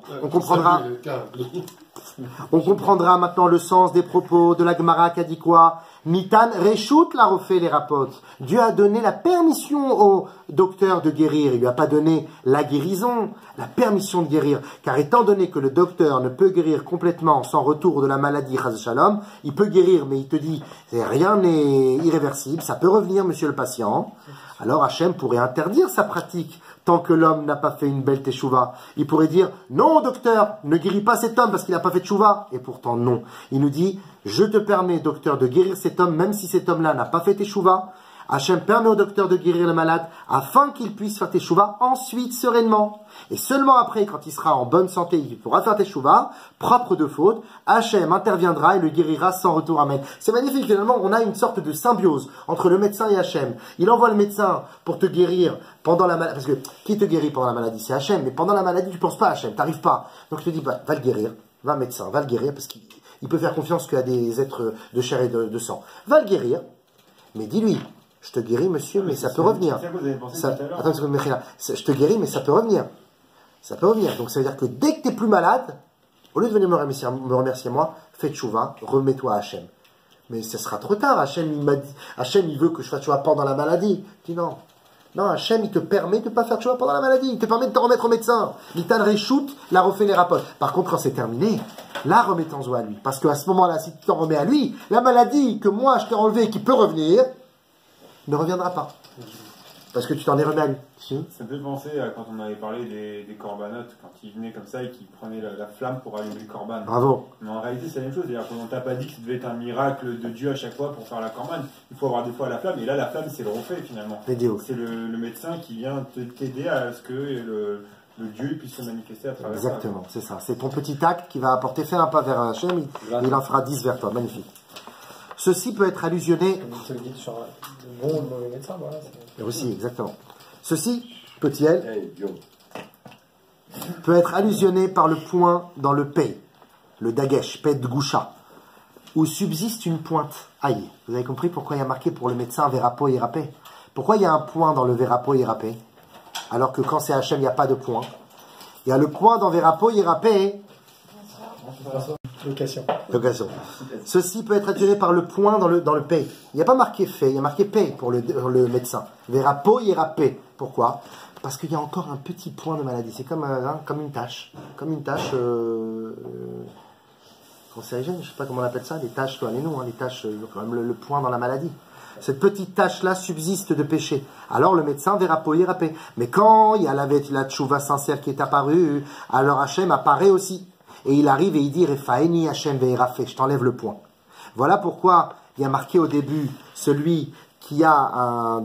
On comprendra maintenant le sens des propos de la Gemara qui a dit quoi? Nitan Reshut la refait les rapotes. Dieu a donné la permission au docteur de guérir. Il lui a pas donné la guérison, la permission de guérir. Car étant donné que le docteur ne peut guérir complètement sans retour de la maladie, Chaz Shalom, il peut guérir, mais il te dit, rien n'est irréversible, ça peut revenir, monsieur le patient. Alors Hachem pourrait interdire sa pratique tant que l'homme n'a pas fait une belle teshuva. Il pourrait dire, non docteur, ne guéris pas cet homme parce qu'il n'a pas fait teshuva. Et pourtant non. Il nous dit, je te permets docteur de guérir cet homme même si cet homme-là n'a pas fait teshuva. Hachem permet au docteur de guérir le malade afin qu'il puisse faire teshuva ensuite sereinement. Et seulement après, quand il sera en bonne santé, il pourra faire teshuva, propre de faute, Hachem interviendra et le guérira sans retour. Amen. C'est magnifique, finalement, on a une sorte de symbiose entre le médecin et Hachem. Il envoie le médecin pour te guérir pendant la maladie, parce que qui te guérit pendant la maladie? C'est Hachem, mais pendant la maladie, tu ne penses pas à Hachem, tu n'arrives pas. Donc je te dis, va le guérir, va médecin, va le guérir, parce qu'il peut faire confiance qu'à des êtres de chair et de sang. Va le guérir, mais dis-lui, je te guéris, monsieur, mais ça peut revenir. C'est ça que vous avez pensé Attends, tout à l'heure. une seconde, Mechila. Je te guéris, mais ça peut revenir. Ça peut revenir. Donc ça veut dire que dès que tu n'es plus malade, au lieu de venir me remercier moi, fais tchouva, remets-toi à Hachem. Mais ce sera trop tard. Hachem, il veut que je fasse tchouva pendant la maladie. Je dis non. Non, Hachem, il te permet de ne pas faire tchouva pendant la maladie. Il te permet de te remettre au médecin. L'Itan Reshout, la refait les rapports. Par contre, quand c'est terminé, là, remettons-en à lui. Parce qu'à ce moment-là, si tu t'en remets à lui, la maladie que moi, je t'ai enlevée et qui peut revenir, ne reviendra pas. Parce que tu t'en es remis à lui. Ça me fait penser à quand on avait parlé des corbanotes, quand ils venaient comme ça et qu'ils prenaient la flamme pour allumer le corban. Bravo. Mais en réalité, c'est la même chose. C'est-à-dire qu'on t'a pas dit que ça devait être un miracle de Dieu à chaque fois pour faire la corban. Il faut avoir des fois la flamme. Et là, la flamme, c'est le refait finalement. C'est le médecin qui vient t'aider à ce que le Dieu puisse se manifester à travers ça. Exactement, c'est ça. C'est ton petit acte qui va apporter, fais un pas vers Hachem, il en fera 10 vers toi. Magnifique. Ceci peut être allusionné. Comme il se le dit sur le bon ou le mauvais médecin, voilà. Aussi, exactement. Ceci, petit-elle, peut être allusionné par le point dans le pei, le dagesh, pei de goucha, où subsiste une pointe. Aïe, vous avez compris pourquoi il y a marqué pour le médecin verapo et rapé? Pourquoi il y a un point dans le verapo et rapé? Alors que quand c'est Hachem, il n'y a pas de point. Il y a le point dans verapo et rapé. Location. Ceci peut être attiré par le point dans le pay. Il n'y a pas marqué fait, il y a marqué pay pour le médecin. Verapo irapé. Pourquoi? Parce qu'il y a encore un petit point de maladie. C'est comme une tache. Comme une tache cancérigène, je ne sais pas comment on appelle ça, les taches, les taches, comme le point dans la maladie. Cette petite tache-là subsiste de péché. Alors le médecin verapo irapé. Mais quand il y a la tchouva sincère qui est apparue, alors Hachem apparaît aussi. Et il arrive et il dit Refaeni Hachem ve'erafé, je t'enlève le point. Voilà pourquoi il y a marqué au début celui qui a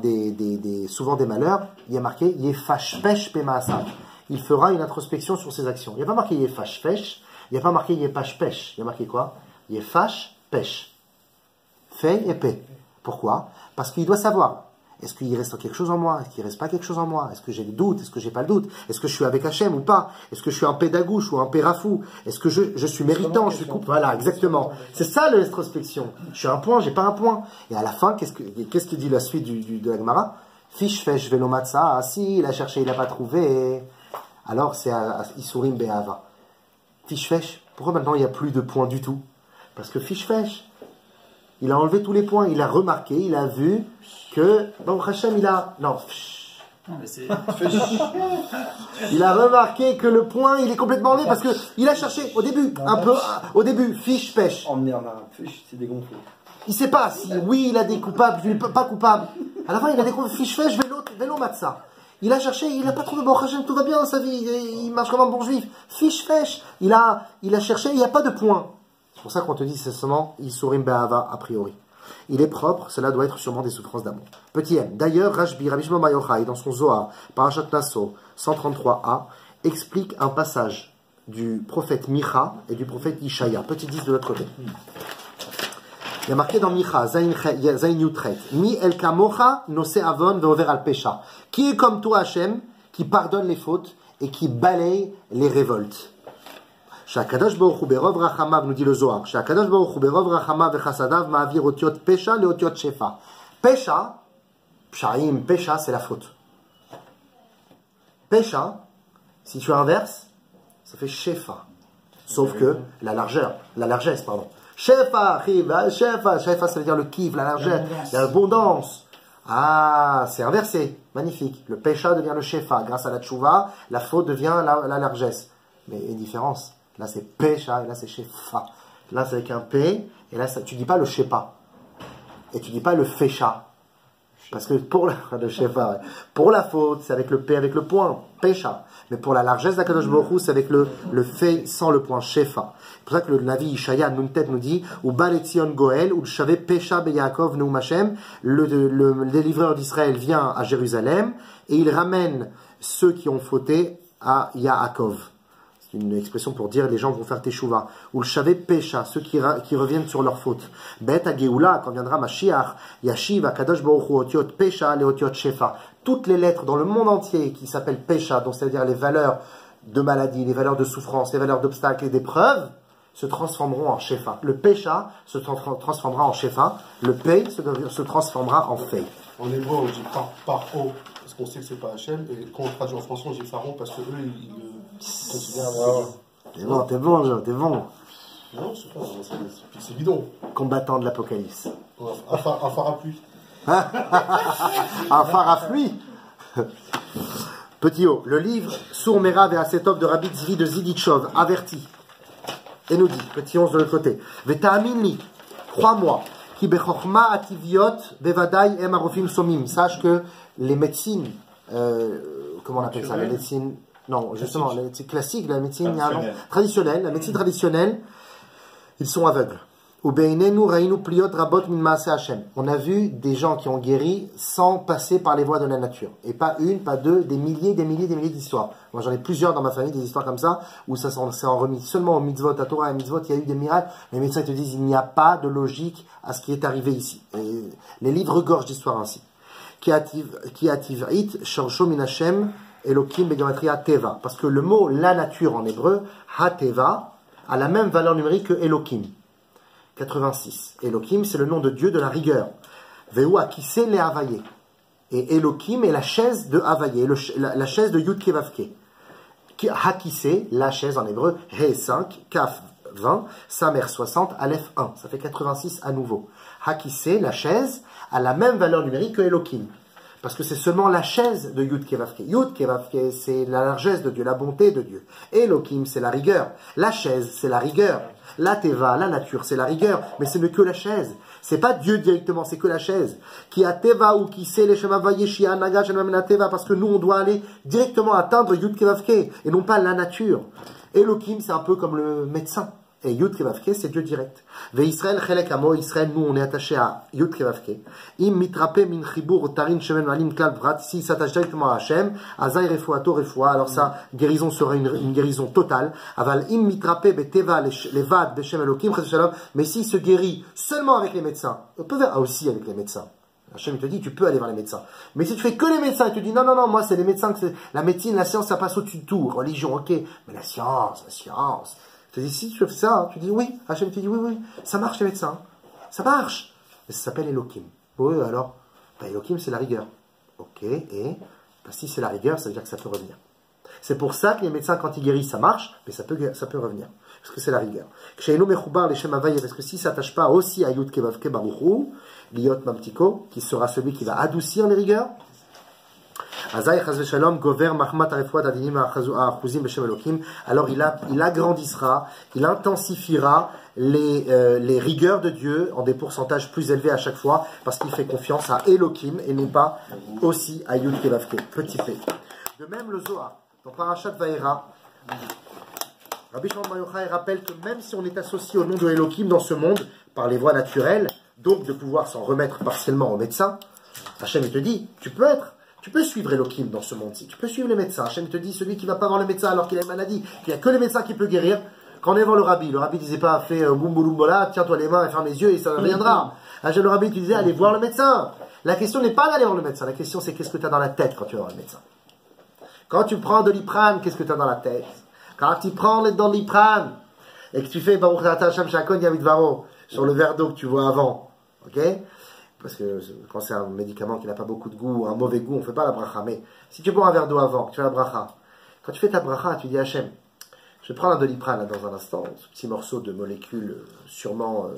souvent des malheurs, il y a marqué Yefashpesh Pemaasa. Il fera une introspection sur ses actions. Il n'y a pas marqué Yefashpesh, il n'y a pas marqué Yefashpesh. Il y a marqué quoi? Yefashpesh. Fait et paix. Pourquoi? Parce qu'il doit savoir. Est-ce qu'il reste quelque chose en moi? Est-ce qu'il ne reste pas quelque chose en moi? Est-ce que j'ai des doutes? Est-ce que j'ai pas le doute? Est-ce que je suis avec Hachem ou pas? Est-ce que je suis un pédagouche ou un pérafou? Est-ce que je suis méritant? Je suis couple? Voilà, exactement. C'est ça l'introspection. Je suis un point, j'ai pas un point. Et à la fin, qu'est-ce que dit la suite de la Gemara? Fish fesh velo matza. Ah, si, il a cherché, il n'a pas trouvé. Alors c'est à Isurim Be'ava. Fish fesh. Pourquoi maintenant il n'y a plus de points du tout? Parce que fish fesh, il a enlevé tous les points. Il a remarqué, il a vu que Baruch Hashem, il a... Non, Non, mais c'est. il a remarqué que le point, il est complètement enlevé parce que il a cherché au début, un peu, au début, fiche, pêche. Emmener en arabe, c'est dégonflé. Il sait pas si oui, il a des coupables, pas coupables. À la fin, il a des fiche, pêche, vélo, matza. Il a cherché, il n'a pas trouvé Baruch Hashem, tout va bien dans sa vie, il marche comme un bon juif. Fiche, pêche. Il a cherché, il n'y a pas de point. C'est pour ça qu'on te dit, c'est seulement Isurim Be'ava, a priori. Il est propre, cela doit être sûrement des souffrances d'amour. Petit m. D'ailleurs, Rashbi, Rabbi Shimon Bar Yochai, dans son Zohar, Parashat Naso, 133a, explique un passage du prophète Micha et du prophète Ishaya. Petit 10 de l'autre côté. Il y a marqué dans Micha, Zain Yutret, Mi el kamocha nose avon ve'over al pesha. Qui est comme toi, Hachem, qui pardonne les fautes et qui balaye les révoltes. Shakadosh Baruch Hu berov rachamav, nous dit le Zohar. Shakadosh Baruch Hu berov rachamav vechasadav ma'avir otiot pesha le otiot shefa. Pesha, pshaim, pesha, c'est la faute. Pesha, si tu inverses, ça fait shefa. Sauf que la largesse, pardon. Shefa, shefa, shefa, ça veut dire le kiff, la largesse, l'abondance. Ah, c'est inversé, magnifique. Le pesha devient le shefa, grâce à la tchouva, la faute devient la largesse. Mais il y a une différence. Là, c'est Pesha, et là, c'est Shefa. Là, c'est avec un P, et là, tu dis pas le Shepa. Et tu dis pas le Fesha. Parce que pour la faute, c'est avec le P, avec le point, Pesha. Mais pour la largesse d'Akadosh Baruch Hu, c'est avec le Fe sans le point, Shefa. C'est pour ça que le Navi Ishaya, Nuntet, nous dit, ou Baletzion Goel, ou Shavé Pesha Beyakov Neum Hashem, le délivreur d'Israël vient à Jérusalem, et il ramène ceux qui ont fauté à Yaakov. Une expression pour dire les gens vont faire teshuva. Ou le shavé pesha, ceux qui reviennent sur leur faute. Bet ageoula, quand viendra Mashiach, Yashiv, Akadosh Baruch Hu, otiot pesha, les otiot shefa. Toutes les lettres dans le monde entier qui s'appellent pesha, donc c'est-à-dire les valeurs de maladie, les valeurs de souffrance, les valeurs d'obstacles et d'épreuves, se transformeront en shefa. Le pesha se transformera en shefa. Le pei se transformera en fei. En hébreu, on dit par o, parce qu'on sait que c'est pas Hachem, et quand on traduit en français, on dit pharaon, parce que eux, ils considèrent. T'es bon, Joe, t'es bon. Non, je sais pas, c'est bidon. Combattant de l'Apocalypse. Un phare à pluie. Un phare à pluie. Petit O, le livre Sour Merav et Asetov de Rabbi Tzvi de Ziditchov avertit et nous dit, petit 11 de l'autre côté, Veta'amin crois-moi, Ki bechokma ativiot bevadai em arofim somim. Sache que les médecines, comment on appelle ça, la médecine, non, justement, la médecine classique, la médecine traditionnelle, la médecine traditionnelle, ils sont aveugles. On a vu des gens qui ont guéri sans passer par les voies de la nature. Et pas une, pas deux, des milliers d'histoires. Moi j'en ai plusieurs dans ma famille, des histoires comme ça, où ça s'est en remis seulement au mitzvot, à Torah et mitzvot, il y a eu des miracles. Les médecins te disent il n'y a pas de logique à ce qui est arrivé ici. Et les livres regorgent d'histoires ainsi. Ki ativ'it shorsho min Hashem Elokim begamatria teva. Parce que le mot la nature en hébreu, ha-teva, a la même valeur numérique que Elokim. 86. Elohim, c'est le nom de Dieu de la rigueur. Veu akise le havaye. Et Elohim est la chaise de havaye, la chaise de Yud Kevavke. Hakise, la chaise en hébreu, He 5, Kaf 20, Samer 60, Aleph 1. Ça fait 86 à nouveau. Hakise, la chaise, a la même valeur numérique que Elohim. Parce que c'est seulement la chaise de Yud Kevavke. Yud Kevavke, c'est la largesse de Dieu, la bonté de Dieu. Elohim, c'est la rigueur. La chaise, c'est la rigueur. La teva, la nature, c'est la rigueur, mais ce n'est que la chaise. C'est pas Dieu directement, c'est que la chaise. Qui a teva ou qui sait les shemavayeshi anaga shenamena teva, parce que nous on doit aller directement atteindre Yud Kevavke et non pas la nature. Elohim, c'est un peu comme le médecin. Et Yud Kevavke, c'est Dieu direct. Ve Israël chelek amo, Israël, nous, on est attaché à Yud Kevavke. Im mitrape min chibur tarin shemen malim klal vrat, si s'attache directement à Hachem, azay refuato refua, alors sa guérison sera une guérison totale. Aval im mitrape beteva levad beshem elokim, mais s'il se guérit seulement avec les médecins, on peut faire aussi avec les médecins. Hachem te dit, tu peux aller voir les médecins. Mais si tu fais que les médecins, et tu dis, non, non, non, moi c'est les médecins, la médecine, la science, ça passe au-dessus de tout. Religion, ok, mais la science. Je te dis, si tu fais ça, hein, tu dis oui. Hachem te dit, oui, oui, ça marche les médecins. Ça marche. Mais ça s'appelle Elohim. Oui, alors, ben, Elohim c'est la rigueur. Ok, et ben, si c'est la rigueur, ça veut dire que ça peut revenir. C'est pour ça que les médecins, quand ils guérissent, ça marche, mais ça peut revenir. Parce que c'est la rigueur. Parce que si ça s'attache pas aussi à Yud Kevavke Baruchu, Liot Mamtiko, qui sera celui qui va adoucir les rigueurs, alors il agrandissera, il intensifiera les rigueurs de Dieu en des pourcentages plus élevés à chaque fois, parce qu'il fait confiance à Elohim et non pas aussi à Yud Kevavke, petit p. De même le Zohar, dans Parashat Vaera, Rabbi Shimon Bar Yochai rappelle que même si on est associé au nom de Elohim dans ce monde, par les voies naturelles, donc de pouvoir s'en remettre partiellement au médecin, Hachem te dit, tu peux suivre Elohim dans ce monde-ci, tu peux suivre les médecins. Hachem te dit, celui qui ne va pas voir le médecin alors qu'il a une maladie, qu'il n'y a que les médecins qui peuvent guérir, quand on est voir le rabbi disait pas, fais boum boum boula, tiens-toi les mains et ferme les yeux et ça reviendra. Hachem le rabbi disait, allez voir le médecin. La question n'est pas d'aller voir le médecin, la question c'est qu'est-ce que tu as dans la tête quand tu vas voir le médecin. Quand tu prends de l'iprane, qu'est-ce que tu as dans la tête? Quand tu prends le doliprane et que tu fais Baruch Ata Hashem Shakon Yavidvaro sur le verre d'eau que tu vois avant, ok? Parce que quand c'est un médicament qui n'a pas beaucoup de goût, un mauvais goût, on ne fait pas la bracha. Mais si tu bois un verre d'eau avant, tu fais la bracha. Quand tu fais ta bracha, tu dis Hashem, je vais prendre un doliprane là, dans un instant, ce petit morceau de molécule sûrement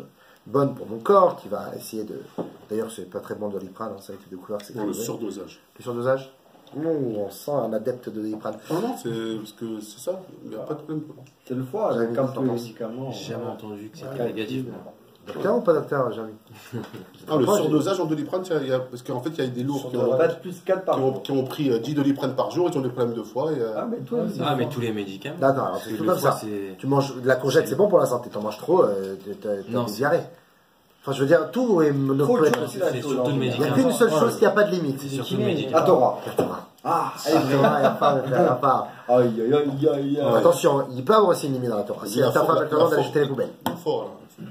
bonne pour mon corps, qui va essayer de. D'ailleurs, c'est pas très bon le doliprane, hein, ça a été découvert. C'est le surdosage. Le surdosage? Non, on sent un adepte de doliprane. Non, c'est parce que c'est ça, il n'y a pas de problème. C'est le foie, J'avais comme vu tous les ça. médicaments. J'ai jamais entendu que c'était négatif. Docteur ou pas docteur, Jérémy? Le surdosage en doliprane, parce qu'en fait, il y a des lourds Pas de plus 4 par jour. qui ont pris 10 doliprane par jour, ils ont des problèmes de foie. Et, Ah, mais toi aussi. Ah, mais tous les médicaments. Non, alors c'est tout Le comme foie, ça. c'est- Tu manges de la courgette, c'est bon pour la santé. T'en manges trop, t'as Non, des c'est- diarrhées. Enfin, je veux dire, tout est Trop de choses, C'est surtout le Il n'y a médicament. qu'une seule chose qui n'a pas de limite. C'est surtout le médicament. À Torah. La Torah. Ah, La Torah, il n'y a pas, il y a pas. Aïe, aïe, aïe, aïe, aïe. Attention, il peut avoir aussi une limite dans la Torah. Si ta femme a le droit d'aller jeter les poubelles. fort, là.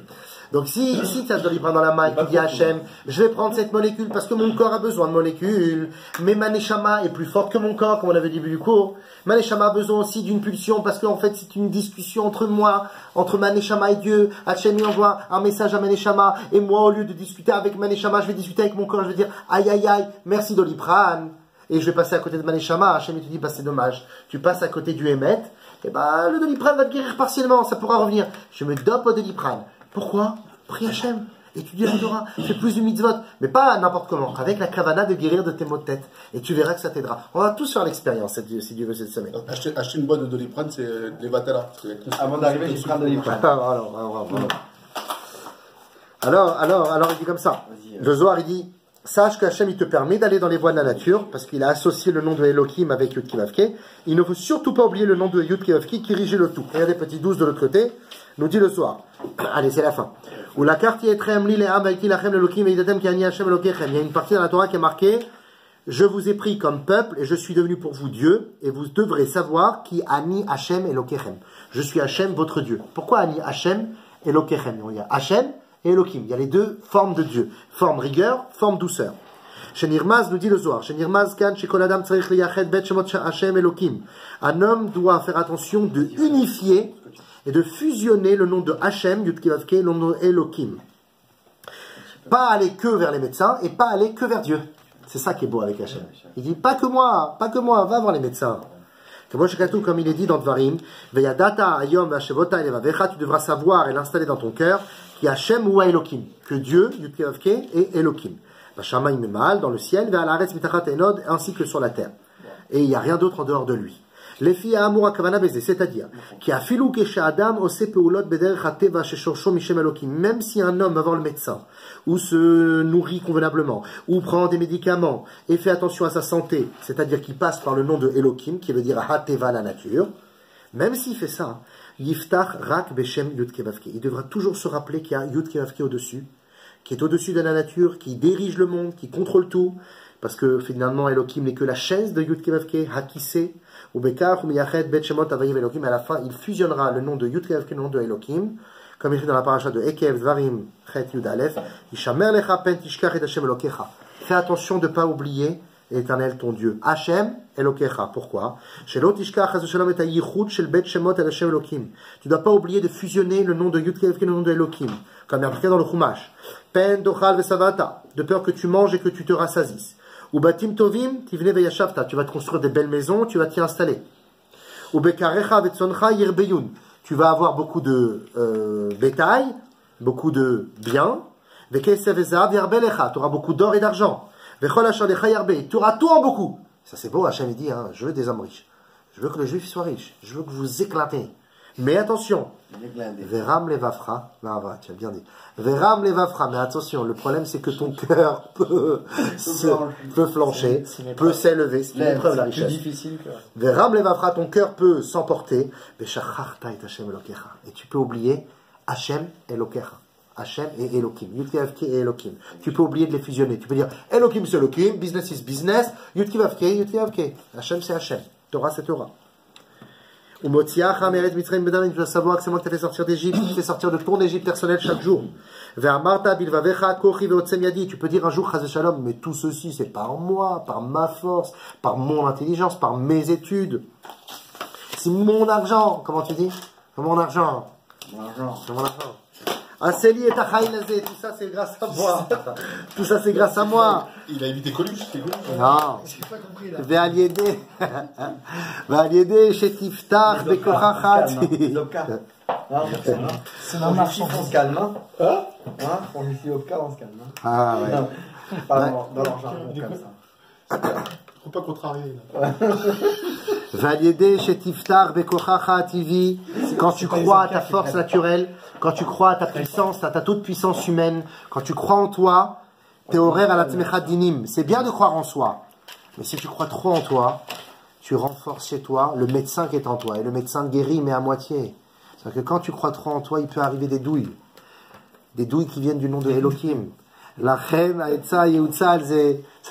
Donc si tu as de doliprane dans la main et que tu dis à Hachem, je vais prendre cette molécule parce que mon corps a besoin de molécules, mais ma neshama est plus forte que mon corps, comme on avait dit au début du cours. Ma neshama a besoin aussi d'une pulsion parce qu'en fait c'est une discussion entre moi, entre ma neshama et Dieu. Hachem lui envoie un message à ma neshama et moi au lieu de discuter avec ma neshama, je vais discuter avec mon corps, je vais dire aïe aïe aïe, merci doliprane. Et je vais passer à côté de ma neshama. Hachem il te dit bah c'est dommage, tu passes à côté du Hémet, et bah le doliprane va te guérir partiellement, ça pourra revenir. Je me dope au doliprane. Pourquoi? Prie Hachem, étudie la Torah, fais plus de mitzvot, mais pas n'importe comment, avec la kavana de guérir de tes maux de tête. Et tu verras que ça t'aidera. On va tous faire l'expérience, si Dieu veut, cette semaine. Acheter une boîte de doliprane, c'est les Vatala. Avant d'arriver, j'ai pris un doliprane. Alors, il dit comme ça. Le Zohar, il dit, sache qu'Hachem, il te permet d'aller dans les voies de la nature, parce qu'il a associé le nom de Elohim avec Yud Kevavke. Il ne faut surtout pas oublier le nom de Yud Kevavke qui régit le tout. Regardez, petit 12 de l'autre côté, nous dit le Zohar. Allez, c'est la fin. Ou la carte qui est très amli, les am, lachem, l'Elohim, et idatem, qui ani Hachem, Elokechem. Il y a une partie dans la Torah qui est marquée, je vous ai pris comme peuple, et je suis devenu pour vous Dieu, et vous devrez savoir qui ani Hachem, Elokechem. Je suis Hachem, votre Dieu. Pourquoi ani Hachem, Elokechem? Il y a Hachem et Elohim. Il y a les deux formes de Dieu. Forme rigueur, forme douceur. Shenirmaz nous dit le Zohar. Shenirmaz kan shekol adam tzarich liyached bet shemot Hashem Elohim. Un homme doit faire attention de unifier et de fusionner le nom de Hachem, Yud Kevavke, le nom de Elohim. Pas aller que vers les médecins et pas aller que vers Dieu. C'est ça qui est beau avec Hachem. Il dit pas que moi, va voir les médecins. Comme il est dit dans Dvarim, Veyadata ayom vashevota elevavecha, tu devras savoir et l'installer dans ton cœur, qui Hachem ou Elohim, que Dieu, Yud Kevavke, et Elohim. Vashamaim memal, dans le ciel, ve'alaretz mitachat enod, ainsi que sur la terre. Et il n'y a rien d'autre en dehors de lui. Les filles à Amour Kavana Bézé, c'est-à-dire, qui a filou kesha Adam, ose peulot bederech hateva sheshorcho mishem Elohim, même si un homme va voir le médecin, ou se nourrit convenablement, ou prend des médicaments, et fait attention à sa santé, c'est-à-dire qu'il passe par le nom de Elohim, qui veut dire hateva, la nature, même s'il fait ça, Yiftach rak beshem Yud Kevavke. Il devra toujours se rappeler qu'il y a Yud Kevavke au-dessus, qui est au-dessus de la nature, qui dirige le monde, qui contrôle tout. Parce que finalement, Elohim n'est que la chaise de Yud Kevavke, Hakise, ou Bekar, ou Miyachet, Bet Shemot, Avayim Elohim. À la fin, il fusionnera le nom de Yud Kevavke, le nom de Elohim. Comme écrit dans la paracha de Ekev, Dvarim, Chet Yud Aleph, Ishamer Lecha Pen Tishkach et Hashem Elokecha. Fais attention de ne pas oublier l'Éternel ton Dieu. Hashem Elokecha. Pourquoi? Shelo Tishkach Hazu Shalom et Ayichut Shel Bet Shemot et Hashem Elohim. Tu ne dois pas oublier de fusionner le nom de Yud Kevavke et le nom de Elohim. Comme il y a marqué dans le Chumash. Pen Dochal Vesavata. De peur que tu manges et que tu te rassasies. Ou Batim Tovim Tivne Veyashavta. Tu vas te construire des belles maisons, tu vas t'y installer. Ou Bekarecha Vetsoncha Yirbeyun. Tu vas avoir beaucoup de bétail, beaucoup de biens. Tu auras beaucoup d'or et d'argent. Tu auras tout en beaucoup. Ça c'est beau, Hachem dit, hein, je veux des hommes riches. Je veux que le juif soit riche. Je veux que vous éclatez. Mais attention. Veram levafra. Tu as bien dit. Veram levafra. Mais attention, le problème c'est que ton cœur peut flancher, peut s'élever. C'est une épreuve la richesse. C'est plus difficile que... Veram levafra, ton cœur peut s'emporter. Et tu peux oublier Hachem Elokecha. Hachem et Elohim. Yud Kevavke et Elohim. Tu peux oublier de les fusionner. Tu peux dire Elohim c'est Elohim, business is business, Yud Kevavke, Yud Kevavke. Hachem c'est Hachem. Torah c'est Torah. Tu dois savoir que c'est moi qui t'ai fait sortir d'Égypte, qui t'ai fait sortir de ton Égypte personnelle chaque jour. Tu peux dire un jour, Chazé Shalom, mais tout ceci c'est par moi, par ma force, par mon intelligence, par mes études. C'est mon argent. Comment tu dis? Mon argent. Mon argent. C'est mon argent. Aseli et Tachaïlazé, tout ça c'est grâce à moi. Tout ça c'est grâce à moi. Il a évité Coluche, c'est Coluche. Non. J'ai pas compris là. Ve'aliede shetiftar bekochachat. Loka. C'est mon marché. On se calme, hein? On est ici au cas, on se calme, hein? Ah ouais. Non, pas dans leur jargon, comme ça. Faut pas contrarier, là. Ve'aliede shetiftar bekochachat tivi. Quand tu crois à ta force naturelle, quand tu crois à ta puissance, à ta toute puissance humaine, quand tu crois en toi, t'es horaire à la tmecha dinim. C'est bien de croire en soi. Mais si tu crois trop en toi, tu renforces chez toi le médecin qui est en toi. Et le médecin guérit, mais à moitié. C'est-à-dire que quand tu crois trop en toi, il peut arriver des douilles. Des douilles qui viennent du nom de Elohim. La reine, Aetza, Yehutzal, ça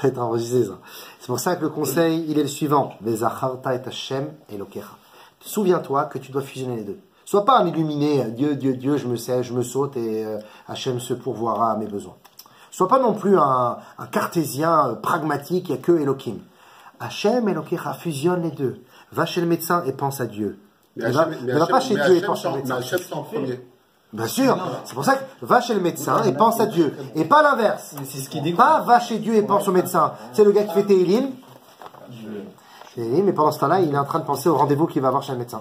va être enregistré, ça. C'est pour ça que le conseil, il est le suivant. Vezacharta et Hashem Elokecha. Souviens-toi que tu dois fusionner les deux. Sois pas un illuminé, Dieu, Dieu, Dieu, je me saute et Hachem se pourvoira à mes besoins. Sois pas non plus un cartésien pragmatique, il n'y a que Elohim. Hachem, Elokecha, fusionne les deux. Va chez le médecin et pense à Dieu. Ne va pas chez Dieu et pense au médecin. Mais Hachem, c'est en premier. Bien sûr, c'est pour ça que va chez le médecin et pense à Dieu. Et pas l'inverse. C'est ce qui dégoûte. Pas va chez Dieu et pense au médecin. C'est le gars qui fait Télim. Mais pendant ce temps-là, il est en train de penser au rendez-vous qu'il va avoir chez le médecin.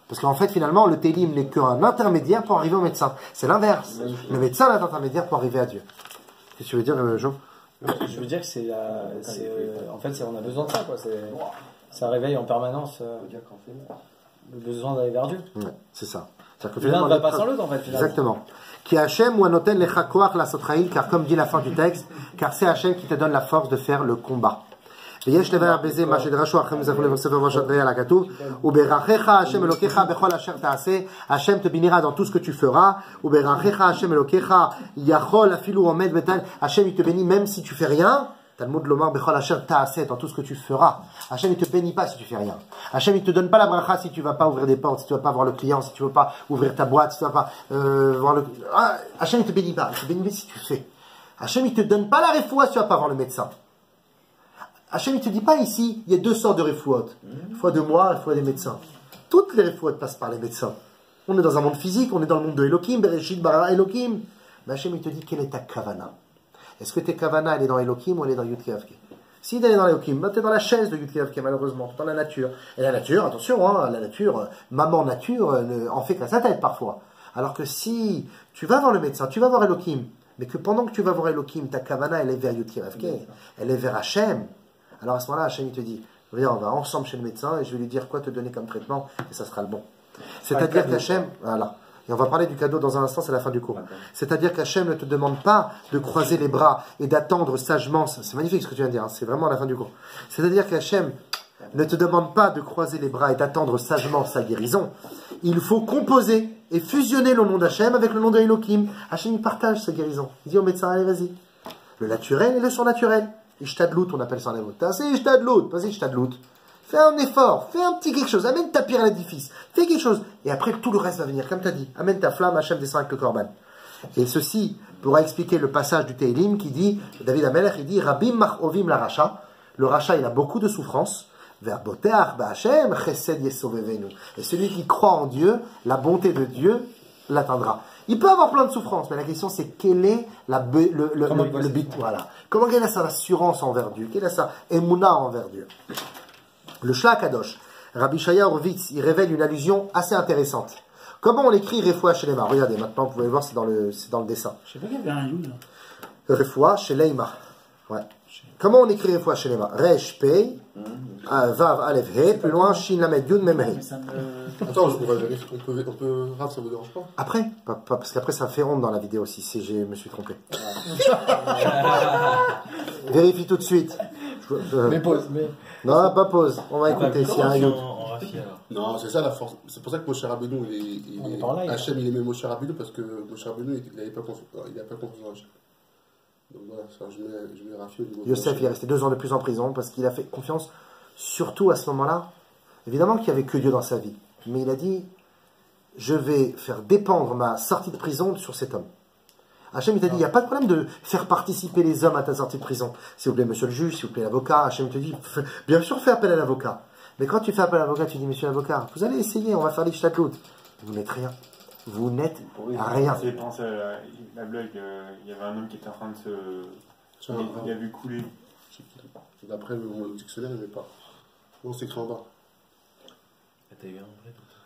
Parce qu'en fait, finalement, le télim n'est qu'un intermédiaire pour arriver au médecin. C'est l'inverse. Le médecin est un intermédiaire pour arriver à Dieu. Qu'est-ce que tu veux dire, Jean? Je veux dire que en fait, on a besoin de ça, quoi. Ça réveille en permanence le besoin d'aller vers Dieu. Ouais, c'est ça. L'un ne va pas sans l'autre, en fait, finalement. Exactement. Qui Hachem ou Anoten lechakoach la sotraïl, car comme dit la fin du texte, car c'est Hachem qui te donne la force de faire le combat. ויש לבאר בזה מה שדרשו אחרים זכו לבספר מה שתראה על הכתוב וברכך השם אלוקיך בכל אשר תעשה השם te bénira dans tout ce que tu feras וברכך השם אלוקיך יכול אפילו עומד בטל השם il te bénit même si tu fais rien Talmud lomar bechol asher ta'aseh dans tout ce que tu feras Hachem il te bénit pas si tu fais rien Hachem il te donne pas la bracha si tu vas pas ouvrir des portes si tu vas pas voir le client si tu veux pas ouvrir ta boîte si tu vas pas voir le Hachem il te bénit pas il te bénit si tu fais Hachem il te donne pas la refoua si tu vas pas voir le médecin Hachem, il te dit pas ici, il y a deux sortes de refouot. Une fois de moi, une fois des médecins. Toutes les refouot passent par les médecins. On est dans un monde physique, on est dans le monde de Elohim, Bereshit, Bara, Elohim. Mais Hachem, il te dit, quelle est ta kavana? Est-ce que tes kavana, elle est dans Elohim ou elle est dans Yud Kevavke? Si elle est dans Elohim, bah, tu es dans la chaise de Yud Kevavke, malheureusement, dans la nature. Et la nature, attention, hein, la nature, maman nature, en fait qu'à sa tête parfois. Alors que si tu vas voir le médecin, tu vas voir Elohim, mais que pendant que tu vas voir Elohim, ta kavana, elle est vers Yud Kevavke, elle est vers Hachem. Alors à ce moment-là, Hachem il te dit, viens, on va ensemble chez le médecin et je vais lui dire quoi te donner comme traitement et ça sera le bon. C'est-à-dire qu'Hachem, voilà, et on va parler du cadeau dans un instant, c'est la fin du cours. C'est-à-dire qu'Hachem ne te demande pas de croiser les bras et d'attendre sagement, c'est magnifique ce que tu viens de dire, hein, c'est vraiment la fin du cours. C'est-à-dire qu'Hachem ne te demande pas de croiser les bras et d'attendre sagement sa guérison. il faut composer et fusionner le nom d'Hachem avec le nom de Elohim. Hachem, il partage sa guérison. Il dit au médecin, allez, vas-y. Le naturel et le surnaturel. Ishtadlout, on appelle ça en hébreu. C'est Ishtadlout, vas-y, Ishtadlout. Fais un effort, fais un petit quelque chose, amène ta pierre à l'édifice, fais quelque chose. Et après, tout le reste va venir, comme tu as dit. Amène ta flamme, Hachem descend avec le korban. Et ceci pourra expliquer le passage du Teilim qui dit, David Amelech, il dit, Rabim mach'ovim la racha. Le racha, il a beaucoup de souffrance. Verboteach ba'Hachem, chesed yesovevenu. Et celui qui croit en Dieu, la bonté de Dieu l'atteindra. Il peut avoir plein de souffrances, mais la question c'est quel est le but, voilà. Quelle est sa assurance envers Dieu, quelle est sa émouna envers Dieu. Le Shla Kadosh, Rabbi Shaya Horvitz, il révèle une allusion assez intéressante. Comment on écrit Refoua Shelema? Regardez, maintenant vous pouvez voir, c'est dans le dessin. Je sais pas qu'il y avait un Yud. Refoua Shelema. Ouais. Comment on écrit Refoua Shelema? Resh Pei, Vav Aleph He, plus loin, Shin Lamed Yud Mem He. Attends, on va vérifier. On peut. Raph, ça vous dérange pas? Après, parce qu'après ça fait honte dans la vidéo si je me suis trompé. Vérifie tout de suite. Mais pause, mais. Non, pas pause. On va écouter s'il y a un Yud. Non, c'est ça la force. C'est pour ça que Moshe Rabbeinu, Hachem, il aimait Moshe Rabbeinu parce que Moshe Rabbeinu, il n'avait pas confiance en Hachem. Donc voilà, ça, je mets Rafi au niveau de Yosef, il est resté 2 ans de plus en prison parce qu'il a fait confiance, surtout à ce moment-là. Évidemment qu'il n'y avait que Dieu dans sa vie. Mais il a dit, je vais faire dépendre ma sortie de prison sur cet homme. Hachem, il t'a dit, il n'y a pas de problème de faire participer les hommes à ta sortie de prison. S'il vous plaît, monsieur le juge, s'il vous plaît, l'avocat. Hachem te dit, bien sûr, fais appel à l'avocat. Mais quand tu fais appel à l'avocat, tu dis, monsieur l'avocat, vous allez essayer, on va faire l'Ishtadlout. Vous n'êtes rien. Vous n'êtes rien. C'est pensé à la blague, il y avait un homme qui était en train de se... Il a vu couler. D'après le dictionnaire, il n'y avait pas. Non, c'est écrit en bas.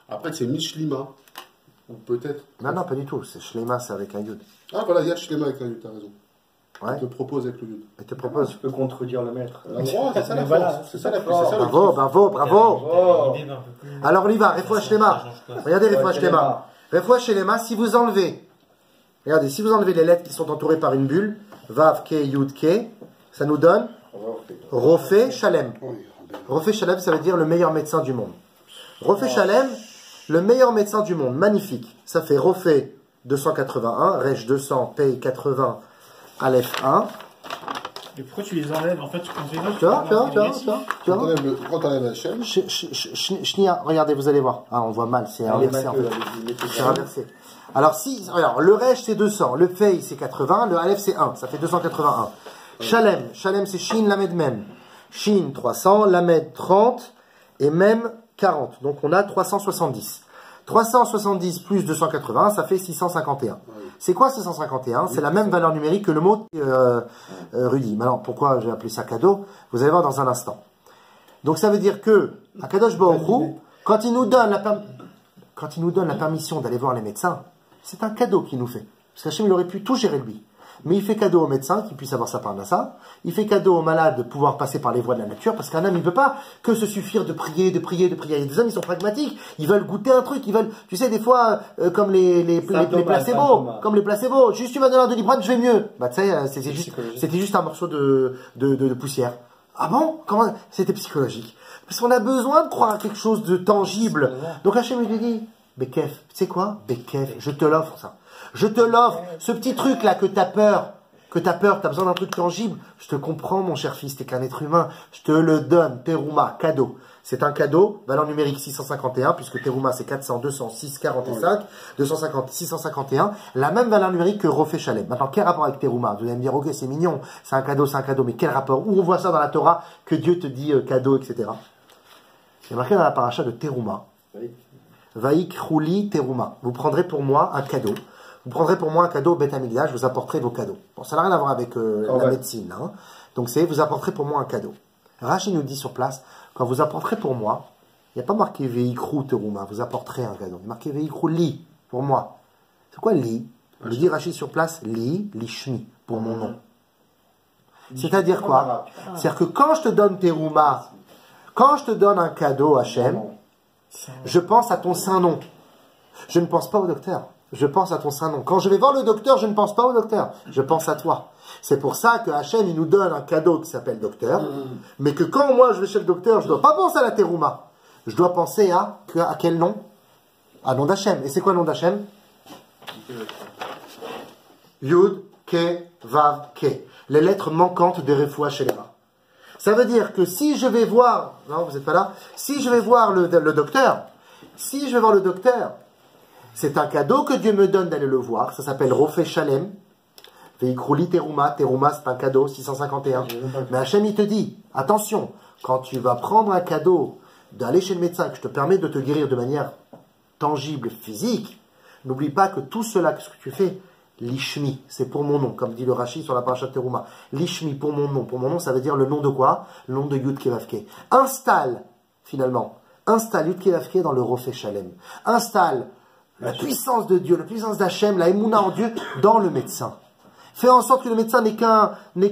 Après, c'est Mishlima. Ou peut-être. Non, pas du tout. C'est Shlema, c'est avec un Yud. Ah, voilà, il y a Shlema avec un Yud, t'as raison. Ouais. Il te propose avec le Yud. Il te propose. Tu peux contredire le maître. C'est ça la force. C'est ça la force. Bravo. Alors on y va, Refoua Shlema. Regardez Refoua Shlema. Refoua Shlema, si vous enlevez, regardez, si vous enlevez les lettres qui sont entourées par une bulle, Vav, Ke, Yud, Ke, ça nous donne Rofé Shalem. Rofé Shalem, ça veut dire le meilleur médecin du monde. Rofé Shalem, le meilleur médecin du monde, magnifique. Ça fait Rofé 281, Resh 200, Pei 80, Aleph 1. Et pourquoi tu les enlèves? En fait, tu considères. Tu vois. Quand t'enlèves Hachem. Shnia, regardez, vous allez voir. Ah, on voit mal, c'est inversé en fait. C'est inversé. Alors, si, regarde, le Resh c'est 200, le Pei c'est 80, le Aleph c'est 1, ça fait 281. Shalem c'est Shin, Lamed Mem. Shin 300, Lamed 30 et Mem 40. Donc on a 370. 370 plus 280, ça fait 651. C'est quoi 651? C'est la même valeur numérique que le mot Rudy. Maintenant, pourquoi j'ai appelé ça cadeau? Vous allez voir dans un instant. Donc ça veut dire que Akadosh Baruch Hu, quand il nous donne la permission d'aller voir les médecins, c'est un cadeau qu'il nous fait. Parce qu'Hachem, il aurait pu tout gérer lui. Mais il fait cadeau aux médecins qui puissent avoir sa parnassa. Il fait cadeau aux malades de pouvoir passer par les voies de la nature. Parce qu'un homme, il ne peut pas que se suffire de prier. Il y a des hommes, ils sont pragmatiques. Ils veulent goûter un truc. Ils veulent, tu sais, des fois, comme les placebos. Comme les placebos. Juste, tu vas donner un Doliprane, je vais mieux. Bah, tu sais, c'était juste un morceau de poussière. Ah bon? Comment? C'était psychologique. Parce qu'on a besoin de croire à quelque chose de tangible. Donc Hachem lui dit, Bekef, tu sais quoi? Bekef, je te l'offre ça. Je te l'offre, ce petit truc-là que t'as peur, t'as besoin d'un truc tangible. Je te comprends, mon cher fils, t'es qu'un être humain. Je te le donne, Terouma, cadeau. C'est un cadeau, valeur numérique 651, puisque Terouma c'est 400, 200, 645, 250, 651. La même valeur numérique que Rofé Shalem. Maintenant, quel rapport avec Terouma? Vous allez me dire, ok, c'est mignon, c'est un cadeau, mais quel rapport? Où on voit ça dans la Torah, que Dieu te dit cadeau, etc. C'est marqué dans la paracha de Terouma. Vaïk Rouli Terouma. Vous prendrez pour moi un cadeau. Vous prendrez pour moi un cadeau au Beth Amikdash, je vous apporterai vos cadeaux. Bon, ça n'a rien à voir avec la médecine. Hein. Donc c'est, vous apporterez pour moi un cadeau. Rashi nous dit sur place, quand vous apporterez pour moi, il n'y a pas marqué Veikrou Terouma, vous apporterez un cadeau. Il y a marqué Veikrou Li, pour moi. C'est quoi Li? Il dit Rashi sur place, Li, Lishmi, pour mon nom. C'est-à-dire quoi? C'est-à-dire que quand je te donne Terouma, quand je te donne un cadeau, Hachem, je pense à ton saint nom. Je ne pense pas au docteur. Je pense à ton saint nom. Quand je vais voir le docteur, je ne pense pas au docteur. Je pense à toi. C'est pour ça que Hachem, il nous donne un cadeau qui s'appelle docteur. Mais que quand moi je vais chez le docteur, je ne dois pas penser à la terouma. Je dois penser à quel nom? Ah, nom d'Hachem. Et c'est quoi le nom d'Hachem? Yud, Ke, Vav, Ke. Les lettres manquantes de Refoua Shelema. Ça veut dire que si je vais voir, non, vous n'êtes pas là, si je vais voir le docteur, c'est un cadeau que Dieu me donne d'aller le voir, ça s'appelle Rofé Shalem, Veikrouli Teruma, c'est un cadeau, 651. Mais Hachem, il te dit, attention, quand tu vas prendre un cadeau, d'aller chez le médecin, que je te permets de te guérir de manière tangible, physique, n'oublie pas que tout cela, ce que tu fais, Lishmi, c'est pour mon nom, comme dit le Rashi sur la parasha Teruma. Lishmi, pour mon nom, ça veut dire le nom de quoi? Le nom de Yud Kevavke. Installe Yud Kevavke dans le Rofé Shalem. Installe la puissance de Dieu, la puissance d'Hachem, la Emouna en Dieu, dans le médecin. Fais en sorte que le médecin n'est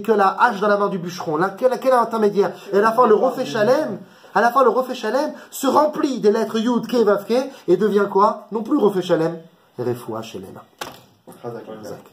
que la hache dans la main du bûcheron, quel intermédiaire. Et à la fin, le Rofé Shalem se remplit des lettres Yud Kevavke et devient quoi? Non plus Rofé Shalem, Refoua Shalem. Chazak.